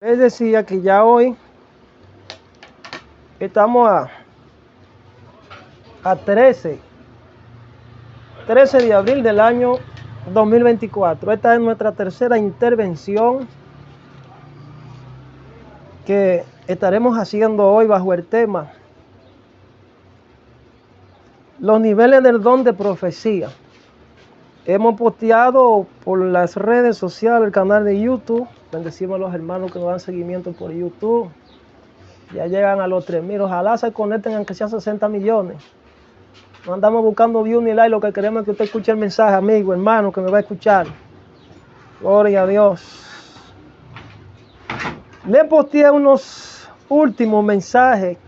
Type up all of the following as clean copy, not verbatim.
Él decía que ya hoy estamos a 13 de abril del año 2024. Esta es nuestra tercera intervención que estaremos haciendo hoy bajo el tema los niveles del don de profecía. Hemos posteado por las redes sociales, el canal de YouTube. Bendecimos a los hermanos que nos dan seguimiento por YouTube. Ya llegan a los 3,000. Ojalá se conecten aunque sea 60 millones. No andamos buscando views ni like. Lo que queremos es que usted escuche el mensaje, amigo, hermano, que me va a escuchar. Gloria a Dios. Le posteé unos últimos mensajes.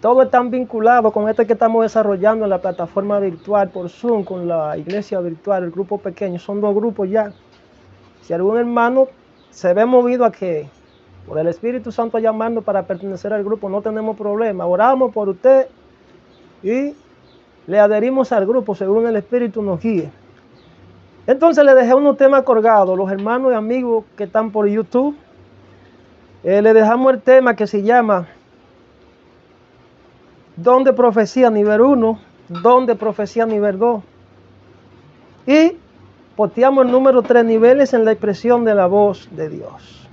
Todos están vinculados con este que estamos desarrollando en la plataforma virtual por Zoom, con la iglesia virtual, el grupo pequeño. Son 2 grupos ya. Si algún hermano se ve movido a que por el Espíritu Santo llamando para pertenecer al grupo, no tenemos problema. Oramos por usted y le adherimos al grupo según el Espíritu nos guíe. Entonces le dejé unos temas colgados. Los hermanos y amigos que están por YouTube, le dejamos el tema que se llama don de profecía nivel 1, don de profecía nivel 2. Y posteamos el número 3, niveles en la expresión de la voz de Dios.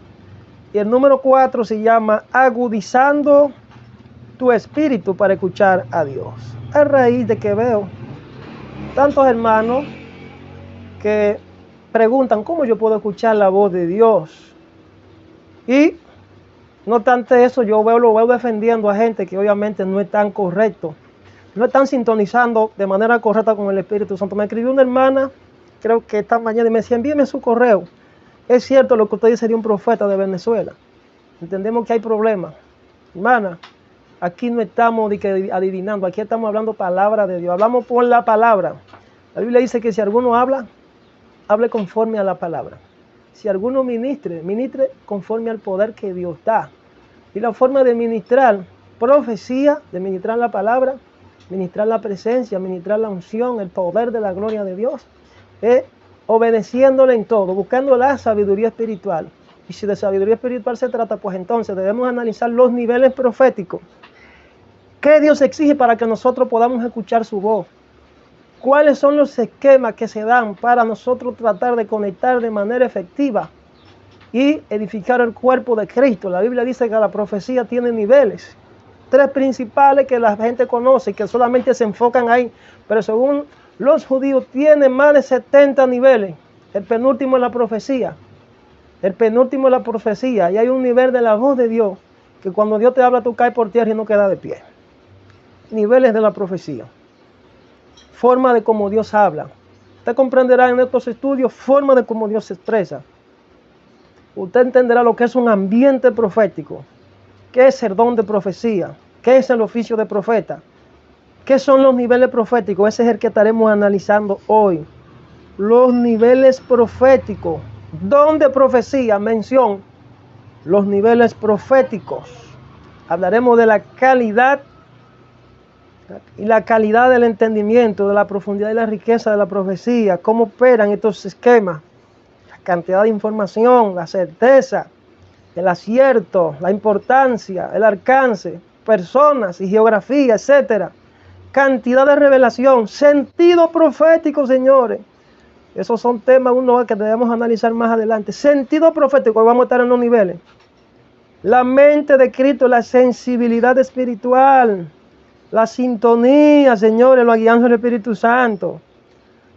Y el número 4 se llama agudizando tu espíritu para escuchar a Dios. A raíz de que veo tantos hermanos que preguntan cómo yo puedo escuchar la voz de Dios. Y no obstante eso, lo veo defendiendo a gente que obviamente no están correctos, no están sintonizando de manera correcta con el Espíritu Santo. Me escribió una hermana, creo que esta mañana, y me decía, envíeme su correo. Es cierto lo que usted dice de un profeta de Venezuela. Entendemos que hay problemas. Hermana, aquí no estamos adivinando, aquí estamos hablando palabra de Dios. Hablamos por la palabra. La Biblia dice que si alguno habla, hable conforme a la palabra. Si alguno ministre conforme al poder que Dios da. Y la forma de ministrar profecía, de ministrar la palabra, ministrar la presencia, ministrar la unción, el poder de la gloria de Dios, es obedeciéndole en todo, buscando la sabiduría espiritual. Y si de sabiduría espiritual se trata, pues entonces debemos analizar los niveles proféticos. ¿Qué Dios exige para que nosotros podamos escuchar su voz? ¿Cuáles son los esquemas que se dan para nosotros tratar de conectar de manera efectiva y edificar el cuerpo de Cristo? La Biblia dice que la profecía tiene niveles. 3 principales que la gente conoce, que solamente se enfocan ahí. Pero según los judíos tiene más de 70 niveles. El penúltimo es la profecía. El penúltimo es la profecía. Y hay un nivel de la voz de Dios que cuando Dios te habla tú caes por tierra y no quedas de pie. Niveles de la profecía. Forma de cómo Dios habla. Usted comprenderá en estos estudios forma de cómo Dios se expresa. Usted entenderá lo que es un ambiente profético. ¿Qué es el don de profecía? ¿Qué es el oficio de profeta? ¿Qué son los niveles proféticos? Ese es el que estaremos analizando hoy. Los niveles proféticos. Don de profecía, mención. Los niveles proféticos. Hablaremos de la calidad y la calidad del entendimiento, de la profundidad y la riqueza de la profecía, cómo operan estos esquemas, la cantidad de información, la certeza, el acierto, la importancia, el alcance, personas y geografía, etcétera. Cantidad de revelación, sentido profético, señores. Esos son temas que debemos analizar más adelante. Sentido profético, vamos a estar en los niveles. La mente de Cristo, la sensibilidad espiritual. La sintonía, señores, la guianza del Espíritu Santo.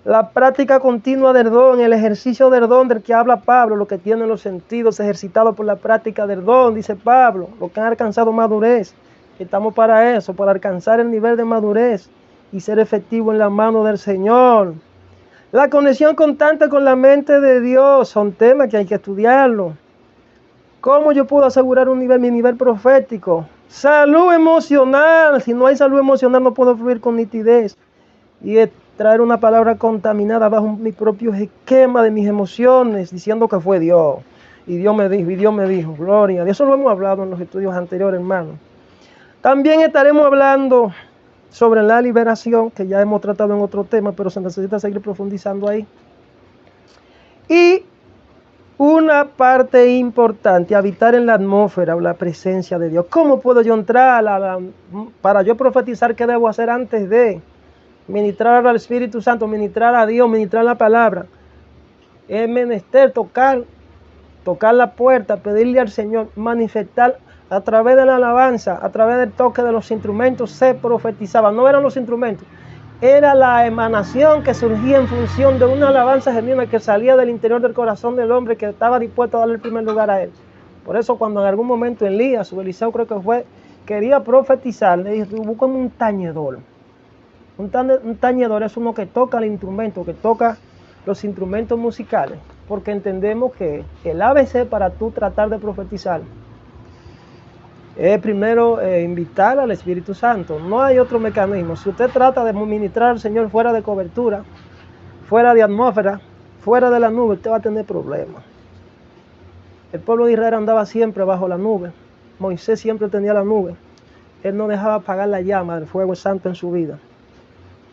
La práctica continua del don, el ejercicio del don del que habla Pablo, lo que tienen los sentidos ejercitados por la práctica del don, dice Pablo, los que han alcanzado madurez. Estamos para eso, para alcanzar el nivel de madurez y ser efectivo en la mano del Señor. La conexión constante con la mente de Dios son temas que hay que estudiarlo. ¿Cómo yo puedo asegurar mi nivel profético? Salud emocional. Si no hay salud emocional no puedo fluir con nitidez. Y traer una palabra contaminada bajo mi propio esquema de mis emociones, diciendo que fue Dios. Y Dios me dijo, gloria. De eso lo hemos hablado en los estudios anteriores, hermano. También estaremos hablando sobre la liberación, que ya hemos tratado en otro tema, pero se necesita seguir profundizando ahí. Y una parte importante, habitar en la atmósfera o la presencia de Dios. ¿Cómo puedo yo entrar para yo profetizar? ¿Qué debo hacer antes de ministrar al Espíritu Santo, ministrar a Dios, ministrar la palabra? Es menester tocar la puerta, pedirle al Señor, manifestar a través de la alabanza, a través del toque de los instrumentos, se profetizaba. No eran los instrumentos, era la emanación que surgía en función de una alabanza genuina que salía del interior del corazón del hombre que estaba dispuesto a darle el primer lugar a él. Por eso cuando en algún momento Elías o Eliseo creo que fue, quería profetizar, le dijo, búscame un tañedor. Un tañedor es uno que toca el instrumento, que toca los instrumentos musicales, porque entendemos que el ABC para tú tratar de profetizar es primero invitar al Espíritu Santo. No hay otro mecanismo. Si usted trata de ministrar al Señor fuera de cobertura, fuera de atmósfera, fuera de la nube, usted va a tener problemas. El pueblo de Israel andaba siempre bajo la nube. Moisés siempre tenía la nube. Él no dejaba apagar la llama del fuego santo en su vida.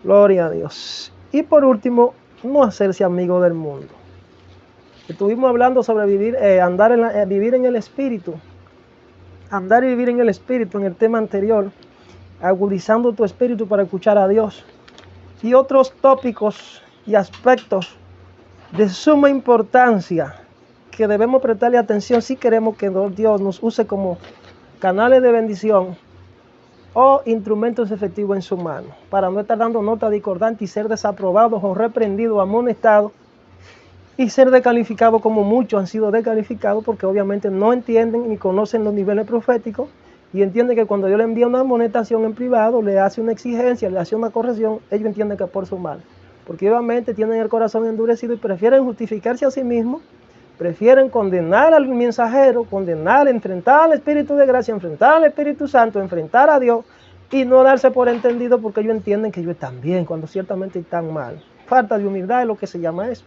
Gloria a Dios. Y por último, no hacerse amigo del mundo. Estuvimos hablando sobre vivir en el Espíritu. Andar y vivir en el Espíritu en el tema anterior, agudizando tu espíritu para escuchar a Dios. Y otros tópicos y aspectos de suma importancia que debemos prestarle atención si queremos que Dios nos use como canales de bendición o instrumentos efectivos en su mano, para no estar dando nota discordante y ser desaprobados o reprendidos, amonestados y ser descalificados como muchos han sido descalificados porque obviamente no entienden ni conocen los niveles proféticos y entienden que cuando Dios le envía una amonestación en privado, le hace una exigencia, le hace una corrección, ellos entienden que es por su mal, porque obviamente tienen el corazón endurecido y prefieren justificarse a sí mismos, prefieren condenar al mensajero, enfrentar al Espíritu de gracia, enfrentar al Espíritu Santo, enfrentar a Dios y no darse por entendido porque ellos entienden que ellos están bien cuando ciertamente están mal. Falta de humildad es lo que se llama eso.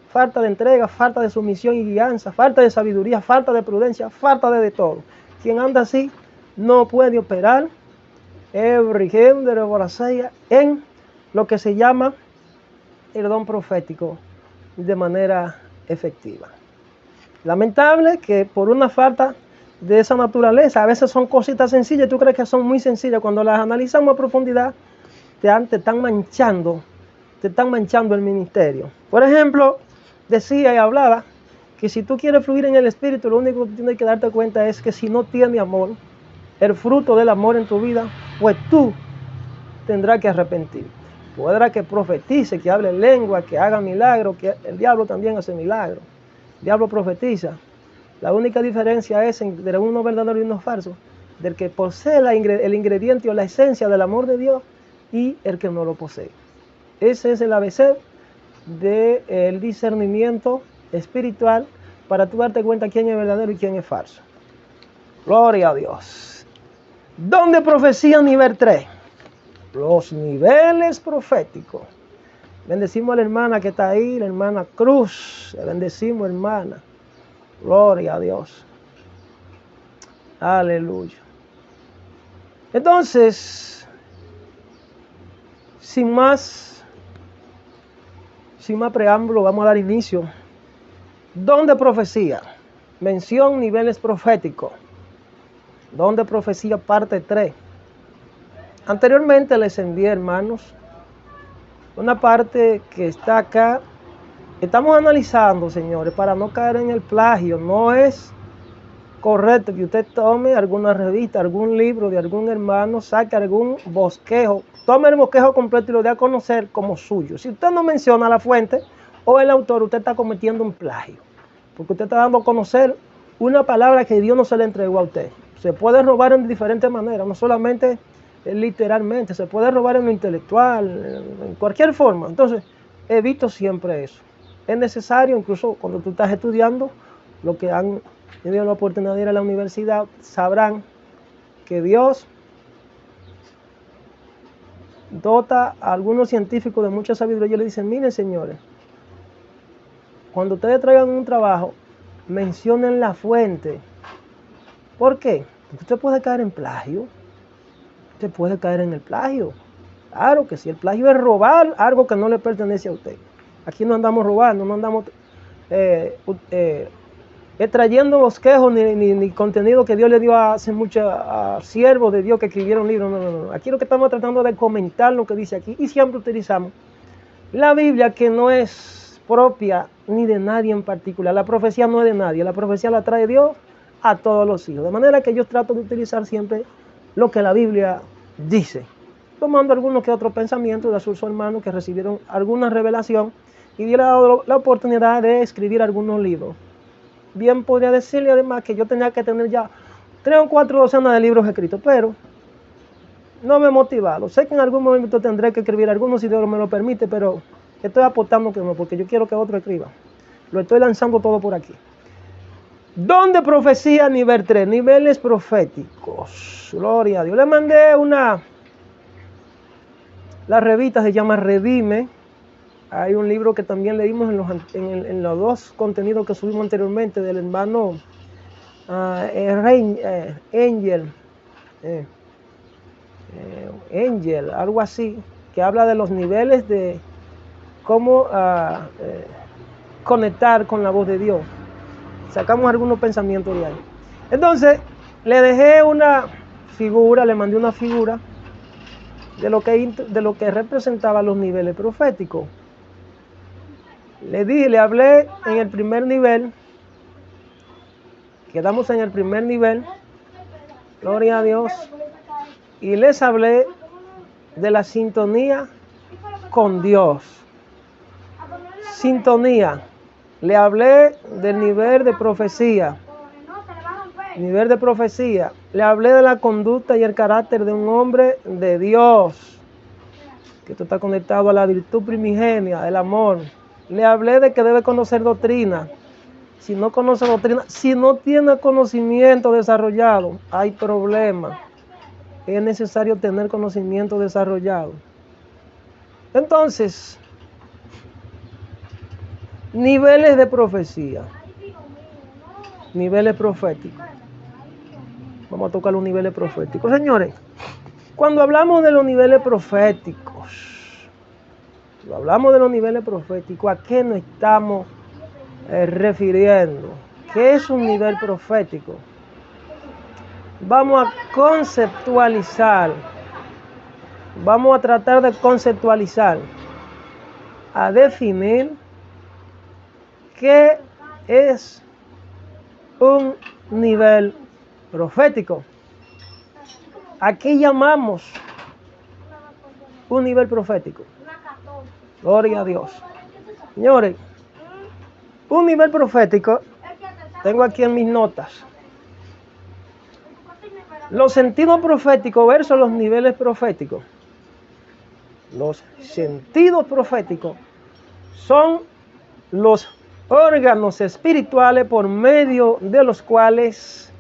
Falta de entrega, falta de sumisión y guianza, falta de sabiduría, falta de prudencia, falta de todo. Quien anda así no puede operar en lo que se llama el don profético de manera efectiva. Lamentable que por una falta de esa naturaleza, a veces son cositas sencillas, tú crees que son muy sencillas, cuando las analizamos a profundidad, te están manchando el ministerio. Por ejemplo, decía y hablaba que si tú quieres fluir en el Espíritu, lo único que tienes que darte cuenta es que si no tienes amor, el fruto del amor en tu vida, pues tú tendrás que arrepentir. Podrá que profetice, que hable lengua, que haga milagros, que el diablo también hace milagros. El diablo profetiza. La única diferencia es entre uno verdadero y uno falso, del que posee el ingrediente o la esencia del amor de Dios y el que no lo posee. Ese es el ABC del discernimiento espiritual para tú darte cuenta quién es verdadero y quién es falso. Gloria a Dios. Don de profecía nivel 3. Los niveles proféticos. Bendecimos a la hermana que está ahí, la hermana Cruz. Le bendecimos, hermana. Gloria a Dios. Aleluya. Entonces, sin más preámbulo, vamos a dar inicio. Don de profecía. Mención niveles proféticos. Don de profecía parte 3. Anteriormente les envié, hermanos, una parte que está acá. Estamos analizando, señores, para no caer en el plagio. No es correcto que usted tome alguna revista, algún libro de algún hermano, saque algún bosquejo, tome el bosquejo completo y lo dé a conocer como suyo. Si usted no menciona la fuente o el autor, usted está cometiendo un plagio, porque usted está dando a conocer una palabra que Dios no se le entregó a usted. Se puede robar en diferentes maneras, no solamente literalmente, se puede robar en lo intelectual, en cualquier forma. Entonces, evito siempre eso. Es necesario, incluso cuando tú estás estudiando, lo que han tenido la oportunidad de ir a la universidad, sabrán que Dios dota a algunos científicos de mucha sabiduría. Ellos le dicen, miren, señores, cuando ustedes traigan un trabajo, mencionen la fuente. ¿Por qué? Porque usted puede caer en plagio. Usted puede caer en el plagio. Claro que si el plagio es robar algo que no le pertenece a usted. Aquí no andamos robando, no andamos trayendo bosquejos ni contenido que Dios le dio hace mucho a siervos de Dios que escribieron libros. No. Aquí lo que estamos tratando de comentar lo que dice aquí. Y siempre utilizamos la Biblia, que no es propia ni de nadie en particular. La profecía no es de nadie. La profecía la trae Dios a todos los hijos. De manera que yo trato de utilizar siempre lo que la Biblia dice, tomando algunos que otros pensamientos de sus hermanos que recibieron alguna revelación y Dios le ha dado la oportunidad de escribir algunos libros. Bien podría decirle además que yo tenía que tener ya 3 o 4 docenas de libros escritos, pero no me he motivado. Sé que en algún momento tendré que escribir algunos si Dios me lo permite, pero estoy apostando que no, porque yo quiero que otro escriba. Lo estoy lanzando todo por aquí. Don de profecía, nivel 3, niveles proféticos. Gloria a Dios. Le mandé la revista se llama Redime. Hay un libro que también leímos en los 2 contenidos que subimos anteriormente del hermano Angel, algo así, que habla de los niveles de cómo conectar con la voz de Dios. Sacamos algunos pensamientos de ahí. Entonces, le dejé una figura, le mandé una figura de lo que representaba los niveles proféticos. Le hablé en el primer nivel, quedamos en el primer nivel, gloria a Dios, y les hablé de la sintonía con Dios. Sintonía. Le hablé del nivel de profecía. Nivel de profecía. Le hablé de la conducta y el carácter de un hombre de Dios, que esto está conectado a la virtud primigenia, el amor. Le hablé de que debe conocer doctrina. Si no conoce doctrina, si no tiene conocimiento desarrollado, hay problema. Es necesario tener conocimiento desarrollado. Entonces, niveles de profecía, niveles proféticos. Vamos a tocar los niveles proféticos. Señores, cuando hablamos de los niveles proféticos, ¿a qué nos estamos refiriendo? ¿Qué es un nivel profético? Vamos a conceptualizar, vamos a tratar de conceptualizar, a definir qué es un nivel profético. ¿A qué llamamos un nivel profético? Gloria a Dios. Señores, un nivel profético, tengo aquí en mis notas, los sentidos proféticos versus los niveles proféticos. Los sentidos proféticos son los órganos espirituales por medio de los cuales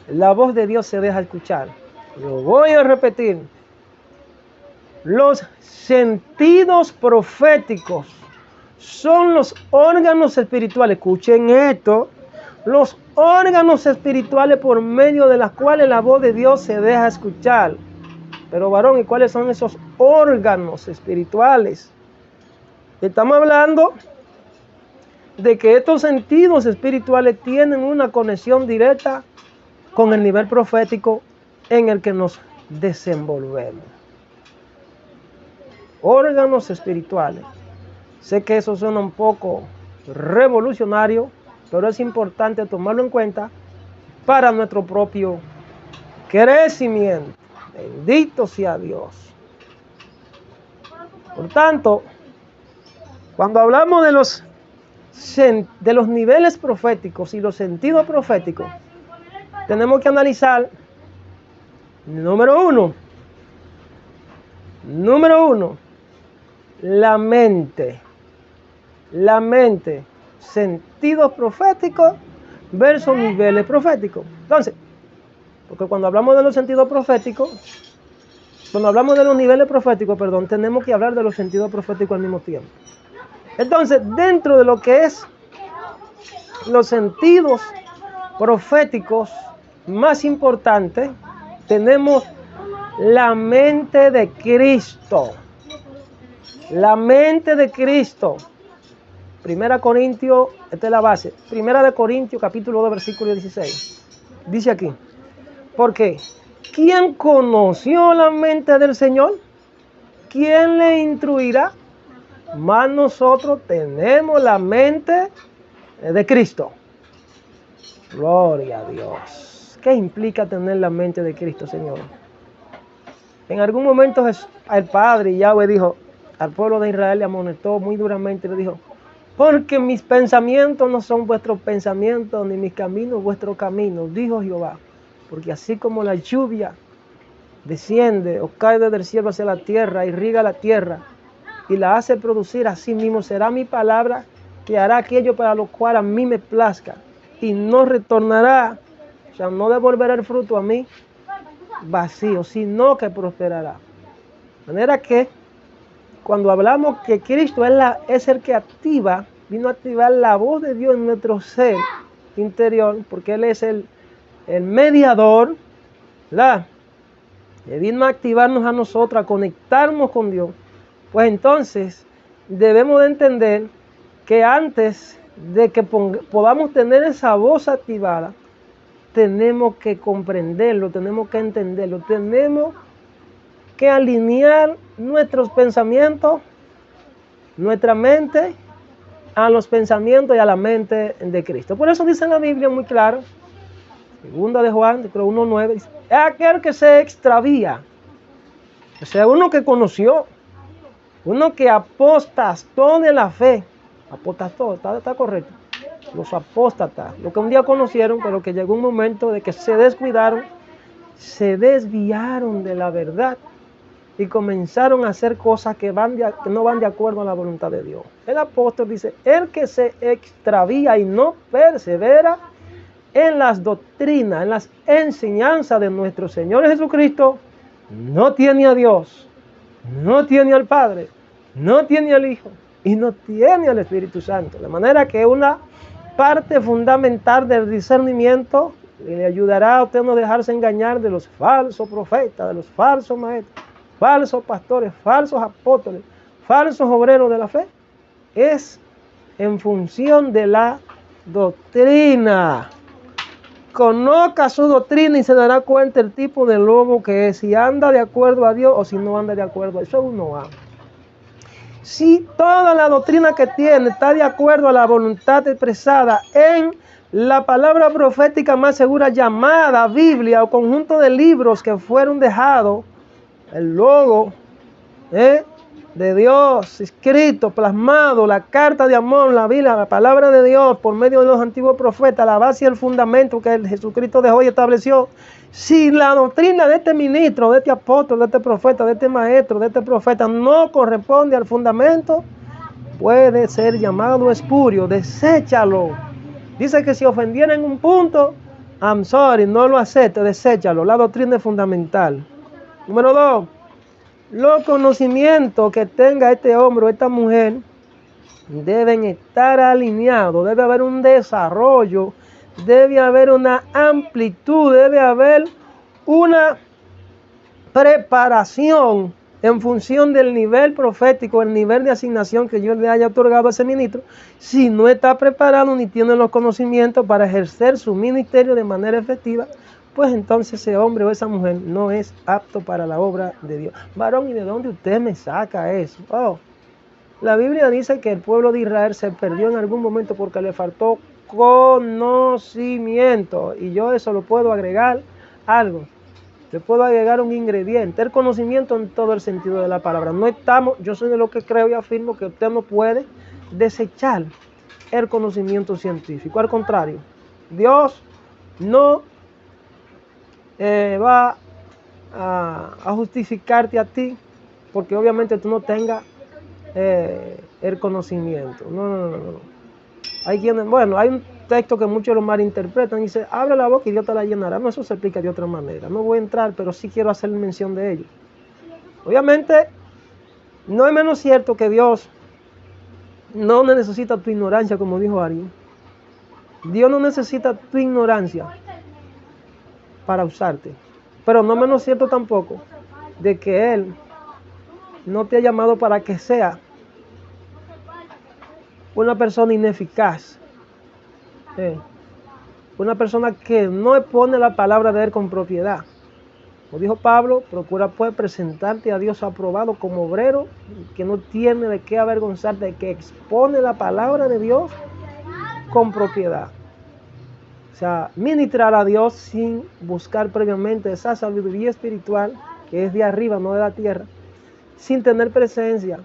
la voz de Dios se deja escuchar. Lo voy a repetir. Los sentidos proféticos son los órganos espirituales. Escuchen esto. Los órganos espirituales por medio de los cuales la voz de Dios se deja escuchar. Pero varón, ¿y cuáles son esos órganos espirituales? Estamos hablando de que estos sentidos espirituales tienen una conexión directa con el nivel profético en el que nos desenvolvemos. Órganos espirituales. Sé que eso suena un poco revolucionario, pero es importante tomarlo en cuenta para nuestro propio crecimiento. Bendito sea Dios. Por tanto, cuando hablamos de los niveles proféticos y los sentidos proféticos, tenemos que analizar, número uno, la mente, sentidos proféticos versus niveles proféticos. Entonces, porque cuando hablamos de los sentidos proféticos, cuando hablamos de los niveles proféticos, tenemos que hablar de los sentidos proféticos al mismo tiempo. Entonces, dentro de lo que es los sentidos proféticos más importantes, tenemos la mente de Cristo. La mente de Cristo. Primera Corintios, esta es la base. Primera de Corintios, capítulo 2, versículo 16. Dice aquí, ¿por qué? ¿Quién conoció la mente del Señor? ¿Quién le instruirá? Mas nosotros tenemos la mente de Cristo. Gloria a Dios. ¿Qué implica tener la mente de Cristo, Señor? En algún momento el Padre Yahweh dijo al pueblo de Israel, le amonestó muy duramente, le dijo, porque mis pensamientos no son vuestros pensamientos, ni mis caminos vuestros caminos, dijo Jehová. Porque así como la lluvia desciende o cae desde el cielo hacia la tierra, irriga la tierra y la hace producir, así mismo será mi palabra que hará aquello para lo cual a mí me plazca. Y no retornará, o sea, no devolverá el fruto a mí vacío, sino que prosperará. De manera que cuando hablamos que Cristo es el que activa, vino a activar la voz de Dios en nuestro ser interior, porque Él es el mediador, ¿verdad? Que vino a activarnos a nosotros, a conectarnos con Dios. Pues entonces debemos de entender que antes de que podamos tener esa voz activada, tenemos que comprenderlo, tenemos que entenderlo, tenemos que alinear nuestros pensamientos, nuestra mente, a los pensamientos y a la mente de Cristo. Por eso dice en la Biblia muy claro, segunda de Juan, creo 1:9, dice, es aquel que se extravía, o sea, uno que conoció, uno que apostastó de la fe, apostastó, está correcto, los apóstatas, los que un día conocieron, pero que llegó un momento de que se descuidaron, se desviaron de la verdad y comenzaron a hacer cosas que no van de acuerdo a la voluntad de Dios. El apóstol dice, el que se extravía y no persevera en las doctrinas, en las enseñanzas de nuestro Señor Jesucristo, no tiene a Dios, no tiene al Padre, no tiene al Hijo y no tiene al Espíritu Santo. De manera que una parte fundamental del discernimiento le ayudará a usted no dejarse engañar de los falsos profetas, de los falsos maestros, falsos pastores, falsos apóstoles, falsos obreros de la fe, es en función de la doctrina. Conozca su doctrina y se dará cuenta el tipo de lobo que es, si anda de acuerdo a Dios o si no anda de acuerdo a Dios. Eso uno ama. Si toda la doctrina que tiene está de acuerdo a la voluntad expresada en la palabra profética más segura llamada Biblia o conjunto de libros que fueron dejados, el logo de Dios escrito, plasmado, la carta de amor, la Biblia, la palabra de Dios por medio de los antiguos profetas, la base y el fundamento que Jesucristo dejó y estableció. Si la doctrina de este ministro, de este apóstol, de este profeta, de este maestro, de este profeta no corresponde al fundamento, puede ser llamado espurio, deséchalo. Dice que si ofendiera en un punto, I'm sorry, no lo acepte, deséchalo. La doctrina es fundamental. Número 2, los conocimientos que tenga este hombre o esta mujer deben estar alineados, debe haber un desarrollo, debe haber una amplitud, debe haber una preparación en función del nivel profético, el nivel de asignación que Dios le haya otorgado a ese ministro. Si no está preparado ni tiene los conocimientos para ejercer su ministerio de manera efectiva, pues entonces ese hombre o esa mujer no es apto para la obra de Dios. Varón, ¿y de dónde usted me saca eso? Oh, la Biblia dice que el pueblo de Israel se perdió en algún momento porque le faltó conocimiento. Y yo eso lo puedo agregar algo. Le puedo agregar un ingrediente, el conocimiento en todo el sentido de la palabra. Yo soy de lo que creo y afirmo que usted no puede desechar el conocimiento científico. Al contrario, Dios no va a justificarte a ti porque obviamente tú no tengas el conocimiento. No. Hay quienes, hay un texto que muchos lo malinterpretan y dice, abre la boca y Dios te la llenará. No, eso se explica de otra manera. No voy a entrar, pero sí quiero hacer mención de ello. Obviamente, no es menos cierto que Dios no necesita tu ignorancia, como dijo alguien. Dios no necesita tu ignorancia para usarte. Pero no menos cierto tampoco de que Él no te ha llamado para que sea una persona ineficaz, una persona que no expone la palabra de él con propiedad. Como dijo Pablo, procura pues presentarte a Dios aprobado como obrero que no tiene de qué avergonzarte, que expone la palabra de Dios con propiedad. O sea, ministrar a Dios sin buscar previamente esa sabiduría espiritual que es de arriba, no de la tierra, sin tener presencia,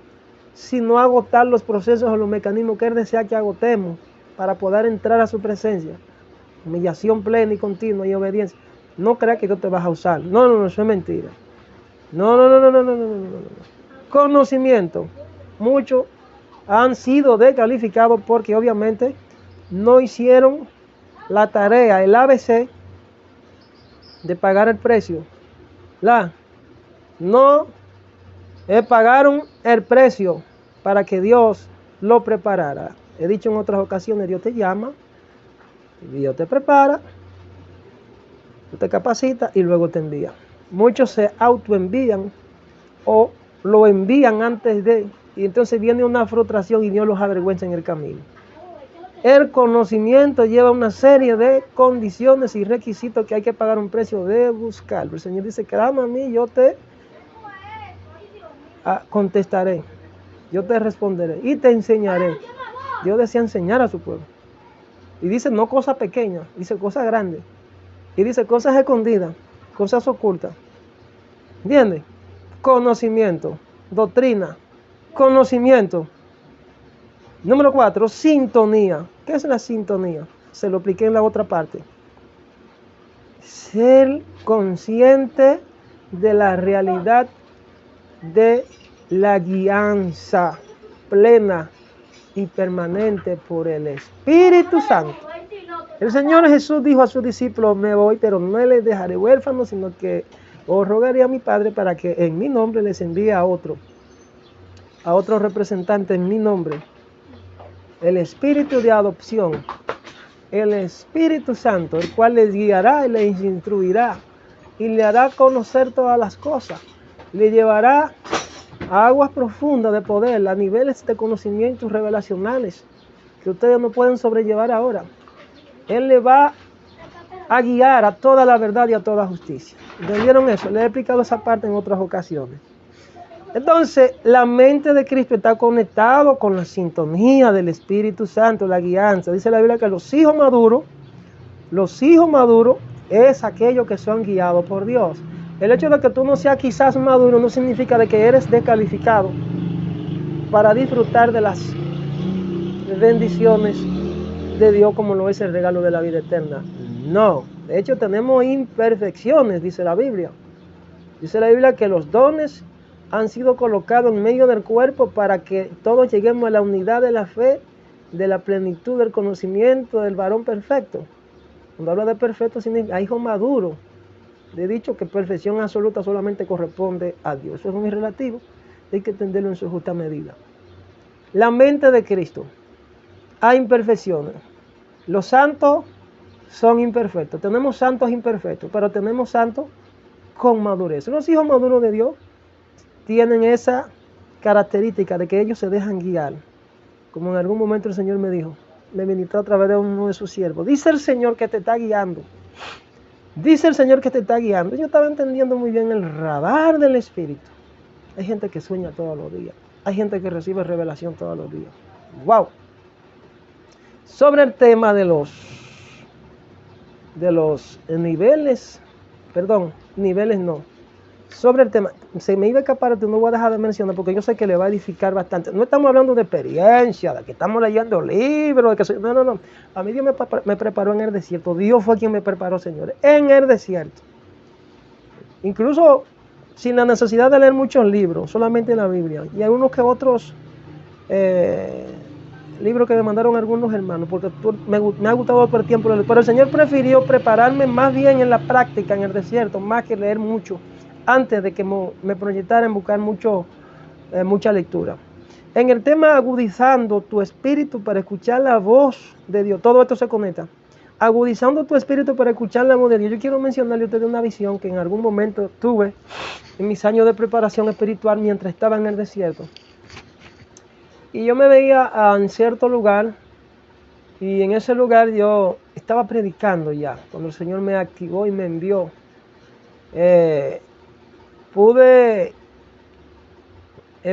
sin no agotar los procesos o los mecanismos que Él desea que agotemos para poder entrar a su presencia. Humillación plena y continua y obediencia. No creas que Dios te vas a usar. No, eso es mentira. No. Conocimiento. Muchos han sido descalificados porque obviamente no hicieron la tarea, el ABC, de pagar el precio. No pagaron el precio para que Dios lo preparara. He dicho en otras ocasiones, Dios te llama, Dios te prepara, te capacita y luego te envía. Muchos se autoenvían o lo envían antes de, y entonces viene una frustración y Dios los avergüenza en el camino. El conocimiento lleva una serie de condiciones y requisitos que hay que pagar un precio de buscar. El Señor dice, clama a mí, yo te contestaré, yo te responderé y te enseñaré. Dios desea enseñar a su pueblo. Y dice no cosas pequeñas, dice cosas grandes. Y dice cosas escondidas, cosas ocultas. ¿Entiendes? Conocimiento, doctrina, conocimiento. Número 4, sintonía. ¿Qué es la sintonía? Se lo expliqué en la otra parte. Ser consciente de la realidad de la guianza plena y permanente por el Espíritu Santo. El Señor Jesús dijo a sus discípulos, me voy, pero no les dejaré huérfanos, sino que os rogaré a mi Padre para que en mi nombre les envíe a otro representante en mi nombre. El Espíritu de adopción, el Espíritu Santo, el cual les guiará y les instruirá y le hará conocer todas las cosas. Le llevará a aguas profundas de poder, a niveles de conocimientos revelacionales que ustedes no pueden sobrellevar ahora. Él le va a guiar a toda la verdad y a toda justicia. ¿Entendieron eso? Le he explicado esa parte en otras ocasiones. Entonces, la mente de Cristo está conectada con la sintonía del Espíritu Santo, la guianza. Dice la Biblia que los hijos maduros es aquellos que son guiados por Dios. El hecho de que tú no seas quizás maduro no significa de que eres descalificado para disfrutar de las bendiciones de Dios como lo es el regalo de la vida eterna. No, de hecho tenemos imperfecciones, dice la Biblia. Dice la Biblia que los dones han sido colocados en medio del cuerpo para que todos lleguemos a la unidad de la fe, de la plenitud del conocimiento del varón perfecto. Cuando habla de perfecto significa hijo maduro. He dicho que perfección absoluta solamente corresponde a Dios. Eso es muy relativo, hay que entenderlo en su justa medida. La mente de Cristo. Hay imperfecciones. Los santos son imperfectos. Tenemos santos imperfectos, pero tenemos santos con madurez. Los hijos maduros de Dios tienen esa característica de que ellos se dejan guiar. Como en algún momento el Señor me dijo, me ministró a través de uno de sus siervos. Dice el Señor que te está guiando. Dice el Señor que te está guiando. Yo estaba entendiendo muy bien el radar del Espíritu. Hay gente que sueña todos los días. Hay gente que recibe revelación todos los días. ¡Wow! Sobre el tema de los niveles, niveles no. Sobre el tema, se me iba a escapar, no voy a dejar de mencionar porque yo sé que le va a edificar bastante. No estamos hablando de experiencia, de que estamos leyendo libros, de que no. A mí Dios me preparó en el desierto. Dios fue quien me preparó, señores, en el desierto. Incluso sin la necesidad de leer muchos libros, solamente la Biblia. Y hay unos que otros libros que me mandaron algunos hermanos, porque me ha gustado por el tiempo. Pero el Señor prefirió prepararme más bien en la práctica, en el desierto, más que leer mucho, antes de que me proyectara en buscar mucha lectura. En el tema agudizando tu espíritu para escuchar la voz de Dios, todo esto se conecta. Agudizando tu espíritu para escuchar la voz de Dios. Yo quiero mencionarle a ustedes una visión que en algún momento tuve en mis años de preparación espiritual mientras estaba en el desierto. Y yo me veía en cierto lugar, y en ese lugar yo estaba predicando ya, cuando el Señor me activó y me envió. Pude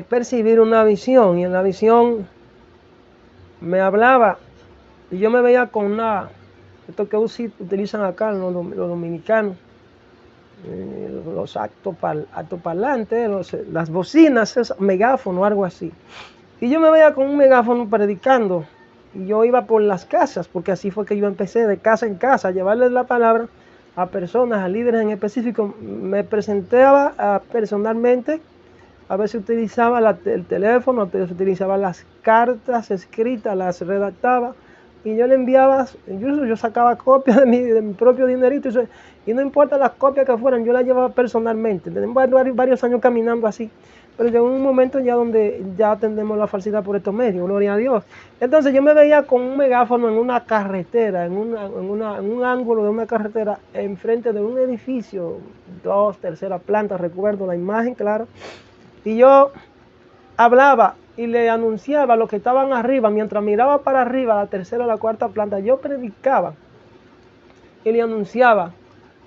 percibir una visión, y en la visión me hablaba, y yo me veía con esto que utilizan acá los dominicanos, los altoparlantes, las bocinas, megáfono, algo así. Y yo me veía con un megáfono predicando, y yo iba por las casas, porque así fue que yo empecé, de casa en casa, a llevarles la palabra a personas, a líderes en específico. Me presentaba personalmente, a veces utilizaba el teléfono, a veces utilizaba las cartas escritas, las redactaba, y yo le enviaba, incluso yo sacaba copias de mi propio dinerito, y no importa las copias que fueran, yo las llevaba personalmente. Tenemos varios años caminando así, pero llegó un momento ya donde ya atendemos la falsedad por estos medios, gloria a Dios. Entonces yo me veía con un megáfono en una carretera, en un ángulo de una carretera, enfrente de un edificio, 2, tercera planta, recuerdo la imagen, claro, y yo hablaba y le anunciaba a los que estaban arriba. Mientras miraba para arriba, la tercera o la cuarta planta, yo predicaba y le anunciaba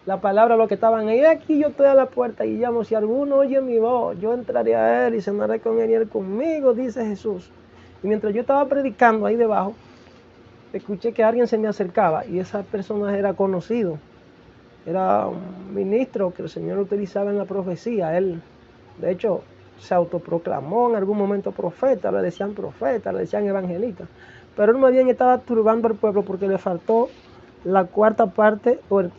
la palabra a los que estaban ahí. Aquí yo estoy a la puerta y llamo, si alguno oye mi voz, yo entraré a él y cenaré con él y él conmigo, dice Jesús. Y mientras yo estaba predicando ahí debajo, escuché que alguien se me acercaba, y esa persona era conocido, era un ministro que el Señor utilizaba en la profecía. Él, de hecho, se autoproclamó en algún momento profeta, le decían evangelista, pero él más bien estaba turbando al pueblo porque le faltó la cuarta parte, o el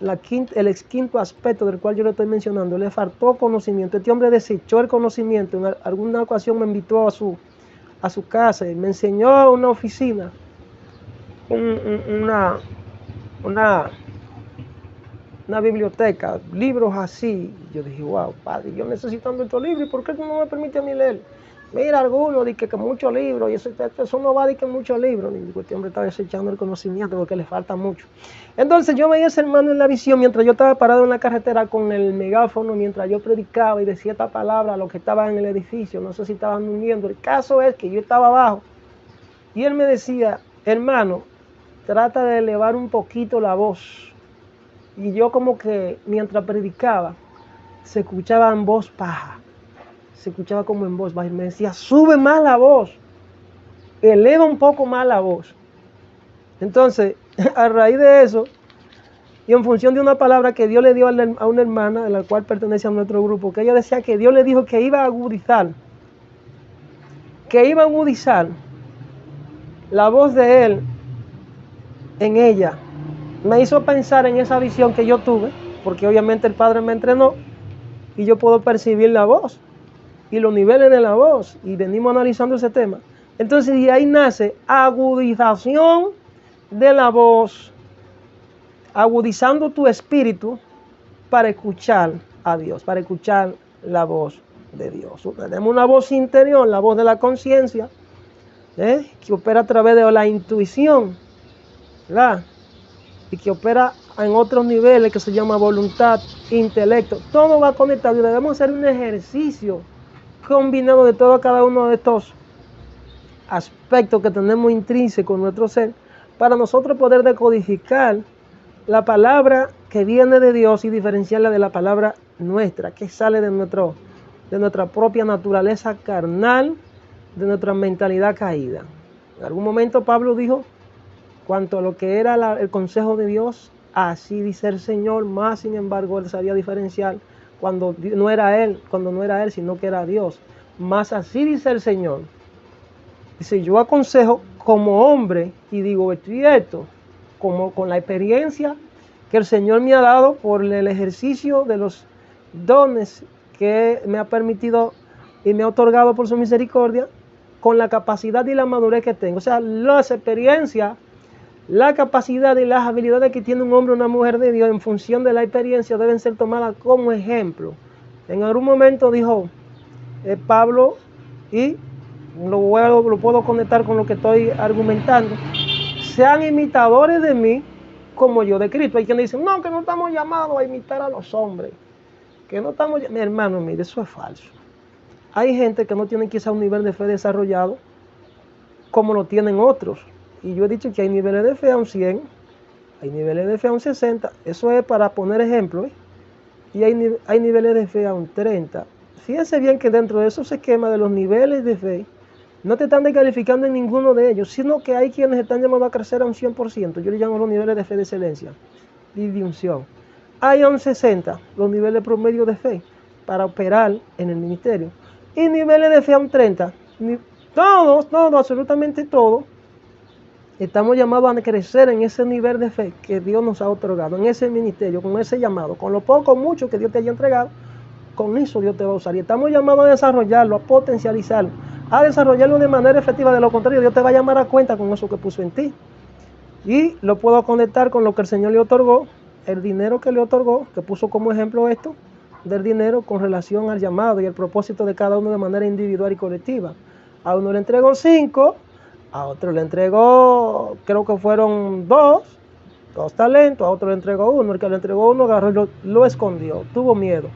quinto aspecto del cual yo le estoy mencionando. Le faltó conocimiento. Este hombre desechó el conocimiento. En alguna ocasión me invitó a su casa y me enseñó una oficina, una biblioteca, libros así. Yo dije, wow, padre, yo necesitando estos libros, ¿y por qué tú no me permites a mí leer? Mira, algunos dicen que muchos libros, y eso no va a decir que muchos libros. Y este hombre está desechando el conocimiento porque le falta mucho. Entonces yo veía a ese hermano en la visión, mientras yo estaba parado en la carretera con el megáfono, mientras yo predicaba y decía esta palabra a los que estaban en el edificio. No sé si estaban durmiendo. El caso es que yo estaba abajo, y él me decía, hermano, trata de elevar un poquito la voz. Y yo como que mientras predicaba, se escuchaba en voz baja, se escuchaba como en voz baja, y me decía, sube más la voz, eleva un poco más la voz. Entonces, a raíz de eso, y en función de una palabra que Dios le dio a una hermana, de la cual pertenece a nuestro grupo, que ella decía que Dios le dijo que iba a agudizar la voz de él en ella. Me hizo pensar en esa visión que yo tuve, porque obviamente el Padre me entrenó y yo puedo percibir la voz y los niveles de la voz, y venimos analizando ese tema. Entonces, de ahí nace agudización de la voz, agudizando tu espíritu para escuchar a Dios, para escuchar la voz de Dios. Tenemos una voz interior, la voz de la conciencia, que opera a través de la intuición, ¿verdad? Y que opera en otros niveles que se llama voluntad, intelecto. Todo va conectado, y debemos hacer un ejercicio combinado de cada uno de estos aspectos que tenemos intrínsecos en nuestro ser, para nosotros poder decodificar la palabra que viene de Dios y diferenciarla de la palabra nuestra, que sale de nuestra propia naturaleza carnal, de nuestra mentalidad caída. En algún momento Pablo dijo, cuanto a lo que era el consejo de Dios, así dice el Señor, más sin embargo él sabía diferenciar cuando no era él, sino que era Dios. Más así dice el Señor. Dice, yo aconsejo como hombre, y digo esto, como con la experiencia que el Señor me ha dado por el ejercicio de los dones que me ha permitido y me ha otorgado por su misericordia, con la capacidad y la madurez que tengo. O sea, las experiencias, la capacidad y las habilidades que tiene un hombre o una mujer de Dios en función de la experiencia deben ser tomadas como ejemplo. En algún momento dijo Pablo, y lo puedo conectar con lo que estoy argumentando, sean imitadores de mí como yo de Cristo. Hay quienes dicen, no, que no estamos llamados a imitar a los hombres, que no estamos, mi hermano, mire, eso es falso. Hay gente que no tiene quizá un nivel de fe desarrollado, como lo tienen otros. Y yo he dicho que hay niveles de fe a un 100, hay niveles de fe a un 60, eso es para poner ejemplos, y hay niveles de fe a un 30. Fíjense bien que dentro de esos esquemas de los niveles de fe, no te están descalificando en ninguno de ellos, sino que hay quienes están llamados a crecer a un 100%. Yo le llamo los niveles de fe de excelencia y de unción. Hay a un 60 los niveles promedio de fe para operar en el ministerio. Y niveles de fe a un 30. Todos, absolutamente todos, estamos llamados a crecer en ese nivel de fe que Dios nos ha otorgado, en ese ministerio, con ese llamado, con lo poco o mucho que Dios te haya entregado, con eso Dios te va a usar. Y estamos llamados a desarrollarlo, a potencializarlo, a desarrollarlo de manera efectiva. De lo contrario, Dios te va a llamar a cuenta con eso que puso en ti. Y lo puedo conectar con lo que el Señor le otorgó, el dinero que le otorgó, que puso como ejemplo esto, del dinero con relación al llamado y el propósito de cada uno de manera individual y colectiva. A uno le entregó 5, a otro le entregó, creo que fueron 2 talentos, a otro le entregó 1, el que le entregó 1 agarró y lo escondió, tuvo miedo.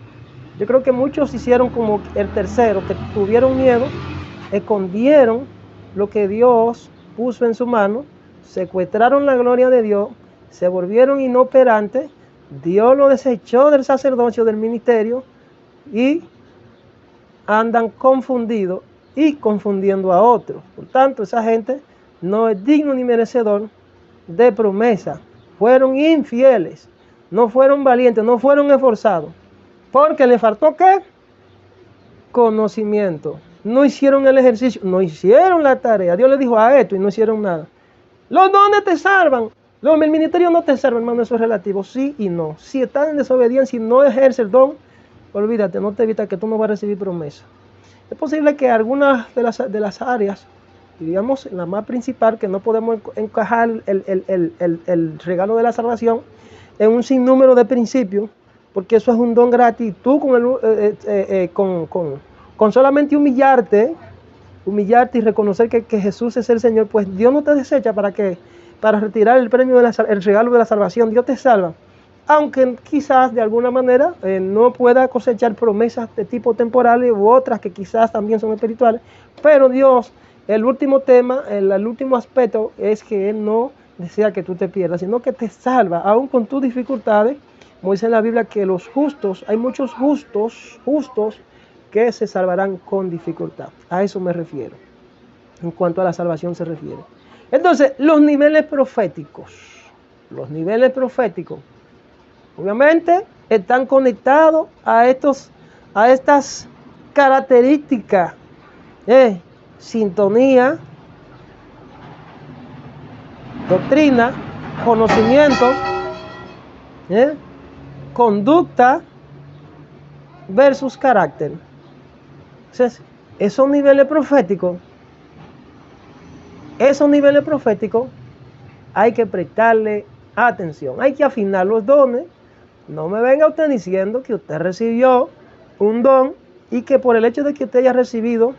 Yo creo que muchos hicieron como el tercero, que tuvieron miedo, escondieron lo que Dios puso en su mano, secuestraron la gloria de Dios, se volvieron inoperantes, Dios lo desechó del sacerdocio, del ministerio, y andan confundidos y confundiendo a otros. Por tanto, esa gente no es digno ni merecedor de promesa. Fueron infieles, no fueron valientes, no fueron esforzados, porque le faltó ¿qué? Conocimiento. No hicieron el ejercicio, no hicieron la tarea. Dios les dijo a esto y no hicieron nada. Los dones te salvan. El ministerio no te salva, hermano, eso es relativo, sí y no. Si estás en desobediencia y no ejerces el don, olvídate, no te evita que tú no vas a recibir promesa. Es posible que algunas de las áreas, digamos la más principal, que no podemos encajar el regalo de la salvación en un sinnúmero de principios, porque eso es un don gratis. Tú con solamente humillarte y reconocer que Jesús es el Señor, pues Dios no te desecha para retirar el premio, el regalo de la salvación. Dios te salva, aunque quizás de alguna manera no pueda cosechar promesas de tipo temporal u otras que quizás también son espirituales, pero Dios, el último tema, el último aspecto es que Él no desea que tú te pierdas, sino que te salva, aún con tus dificultades. Como dice en la Biblia que los justos, hay muchos justos que se salvarán con dificultad. A eso me refiero, en cuanto a la salvación se refiere. Entonces, los niveles proféticos, obviamente están conectados a estas características, sintonía, doctrina, conocimiento, conducta versus carácter. Entonces, esos niveles proféticos hay que prestarle atención, hay que afinar los dones. No me venga usted diciendo que usted recibió un don y que por el hecho de que usted haya recibido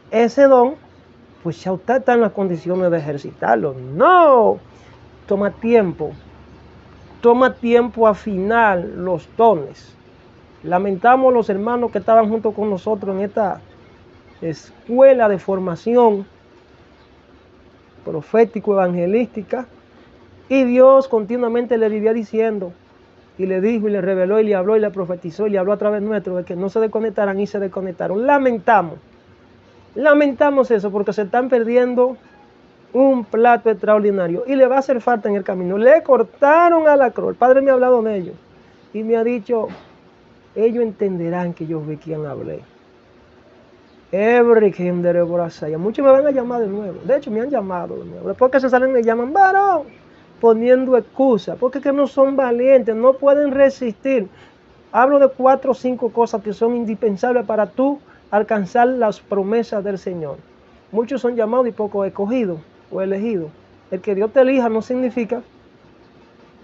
ese don, pues ya usted está en las condiciones de ejercitarlo. No, toma tiempo afinar los dones. Lamentamos los hermanos que estaban junto con nosotros en esta escuela de formación profético-evangelística, y Dios continuamente le vivía diciendo, y le dijo, y le reveló, y le habló, y le profetizó, y le habló a través nuestro, de que no se desconectaran, y se desconectaron. Lamentamos eso, porque se están perdiendo un plato extraordinario, y le va a hacer falta en el camino. Le cortaron a la cruz. El Padre me ha hablado de ellos, y me ha dicho, ellos entenderán que yo vi quien hablé. Muchos me van a llamar de nuevo. De hecho, me han llamado de nuevo. Después que se salen, me llaman varón, poniendo excusas, porque es que no son valientes, no pueden resistir. Hablo de 4 o 5 cosas que son indispensables para tú alcanzar las promesas del Señor. Muchos son llamados y pocos escogidos o elegidos. El que Dios te elija no significa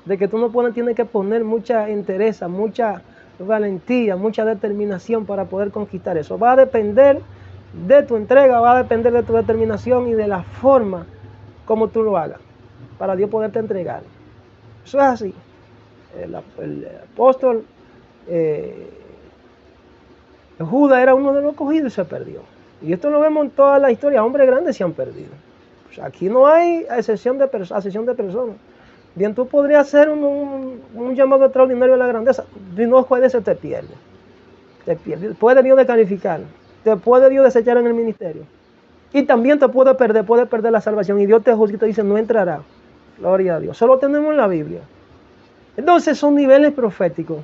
de que tú no tienes que poner mucha entereza, mucha valentía, mucha determinación para poder conquistar eso. Va a depender de tu entrega, va a depender de tu determinación y de la forma como tú lo hagas para Dios poderte entregar. Eso es así. El apóstol Judas era uno de los escogidos y se perdió. Y esto lo vemos en toda la historia. Hombres grandes se han perdido. Aquí no hay asesión de personas. Bien, tú podrías hacer un llamado extraordinario a la grandeza. Si no puedes, se te pierde. Te pierde. Puede Dios descalificar. Te puede Dios desechar en el ministerio. Y también te puede perder la salvación. Y Dios te juzga y te dice, no entrará. Gloria a Dios. Solo tenemos en la Biblia. Entonces son niveles proféticos.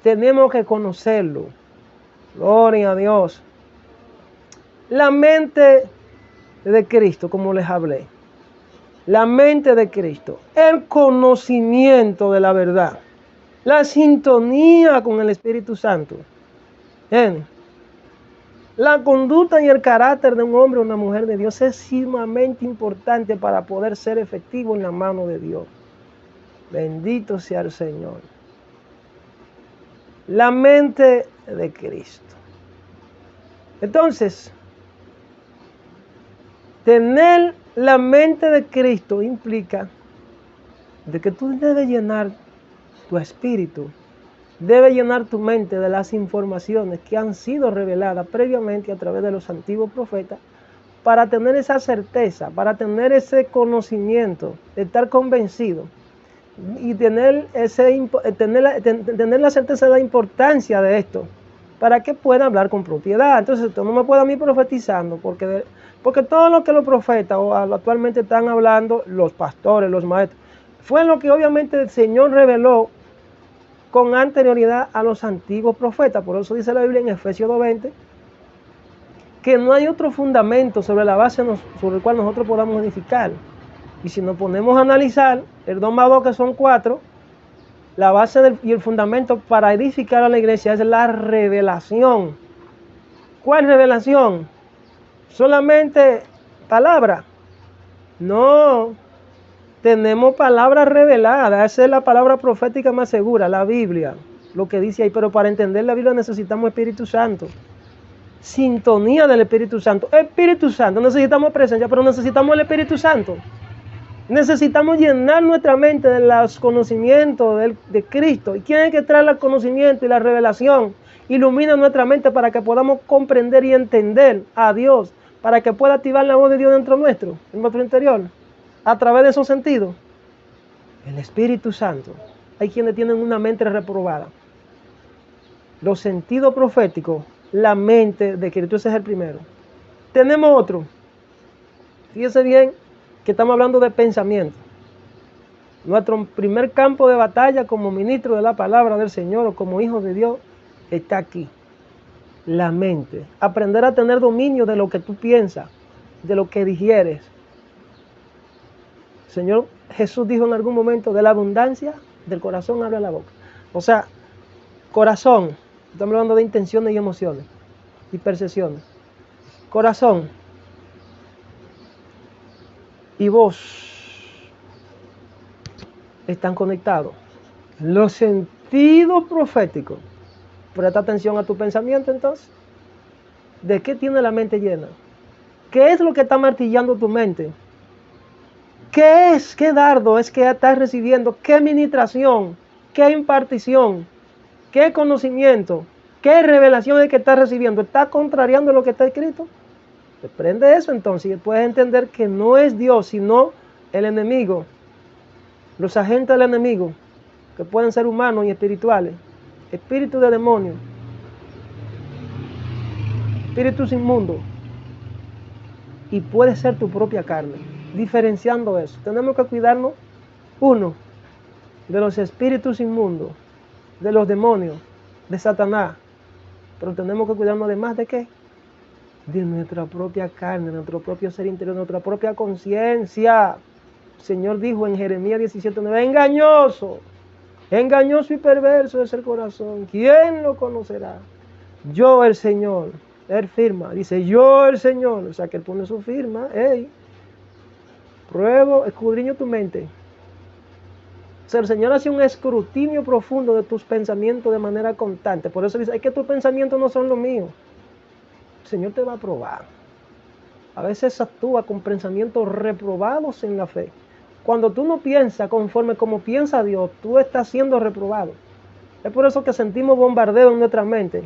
Tenemos que conocerlo. Gloria a Dios. La mente de Cristo, como les hablé. La mente de Cristo. El conocimiento de la verdad. La sintonía con el Espíritu Santo. ¿Bien? La conducta y el carácter de un hombre o una mujer de Dios es sumamente importante para poder ser efectivo en la mano de Dios. Bendito sea el Señor. La mente de Cristo. Entonces, tener la mente de Cristo implica de que tú debes llenar tu espíritu, debes llenar tu mente de las informaciones que han sido reveladas previamente a través de los antiguos profetas para tener esa certeza, para tener ese conocimiento, estar convencido y tener la certeza de la importancia de esto para que pueda hablar con propiedad. Entonces, tú no me puedes a mí profetizando porque todo lo que los profetas o actualmente están hablando, los pastores, los maestros, fue lo que obviamente el Señor reveló con anterioridad a los antiguos profetas. Por eso dice la Biblia en Efesios 2:20 que no hay otro fundamento sobre la base sobre el cual nosotros podamos edificar. Y si nos ponemos a analizar el 2 más 2, que son 4, la base y el fundamento para edificar a la iglesia es la revelación. ¿Cuál revelación? ¿Solamente palabra? No, tenemos palabra revelada. Esa es la palabra profética más segura, la Biblia, lo que dice ahí. Pero para entender la Biblia necesitamos Espíritu Santo. Sintonía del Espíritu Santo. Espíritu Santo, necesitamos presencia, pero necesitamos el Espíritu Santo. Necesitamos llenar nuestra mente de los conocimientos de Cristo. ¿Y quién es que trae el conocimiento y la revelación? Ilumina nuestra mente para que podamos comprender y entender a Dios, para que pueda activar la voz de Dios dentro nuestro, en nuestro interior, a través de esos sentidos. El Espíritu Santo. Hay quienes tienen una mente reprobada. Los sentidos proféticos, la mente de Cristo, ese es el primero. Tenemos otro. Fíjese bien que estamos hablando de pensamiento. Nuestro primer campo de batalla como ministro de la palabra del Señor o como hijo de Dios está aquí. La mente. Aprender a tener dominio de lo que tú piensas, de lo que digieres. El Señor Jesús dijo en algún momento, de la abundancia del corazón habla la boca. O sea, corazón. Estamos hablando de intenciones y emociones y percepciones. Corazón y voz están conectados. Los sentidos proféticos. Presta atención a tu pensamiento entonces. ¿De qué tiene la mente llena? ¿Qué es lo que está martillando tu mente? ¿Qué es? ¿Qué dardo es que estás recibiendo? ¿Qué ministración? ¿Qué impartición? ¿Qué conocimiento? ¿Qué revelación es que estás recibiendo? ¿Está contrariando lo que está escrito? Desprende eso entonces y puedes entender que no es Dios, sino el enemigo. Los agentes del enemigo, que pueden ser humanos y espirituales. Espíritu de demonio. Espíritus inmundos. Y puede ser tu propia carne. Diferenciando eso. Tenemos que cuidarnos, uno, de los espíritus inmundos, de los demonios, de Satanás. Pero tenemos que cuidarnos además de ¿qué? De nuestra propia carne, de nuestro propio ser interior, de nuestra propia conciencia. El Señor dijo en Jeremías 17:9, engañoso y perverso es el corazón. ¿Quién lo conocerá? Yo el Señor. Él firma, dice yo el Señor. O sea que Él pone su firma. Pruebo, escudriño tu mente. O sea, el Señor hace un escrutinio profundo de tus pensamientos de manera constante. Por eso dice, es que tus pensamientos no son los míos. El Señor te va a probar. A veces actúa con pensamientos reprobados en la fe. Cuando tú no piensas conforme como piensa Dios, tú estás siendo reprobado. Es por eso que sentimos bombardeo en nuestra mente.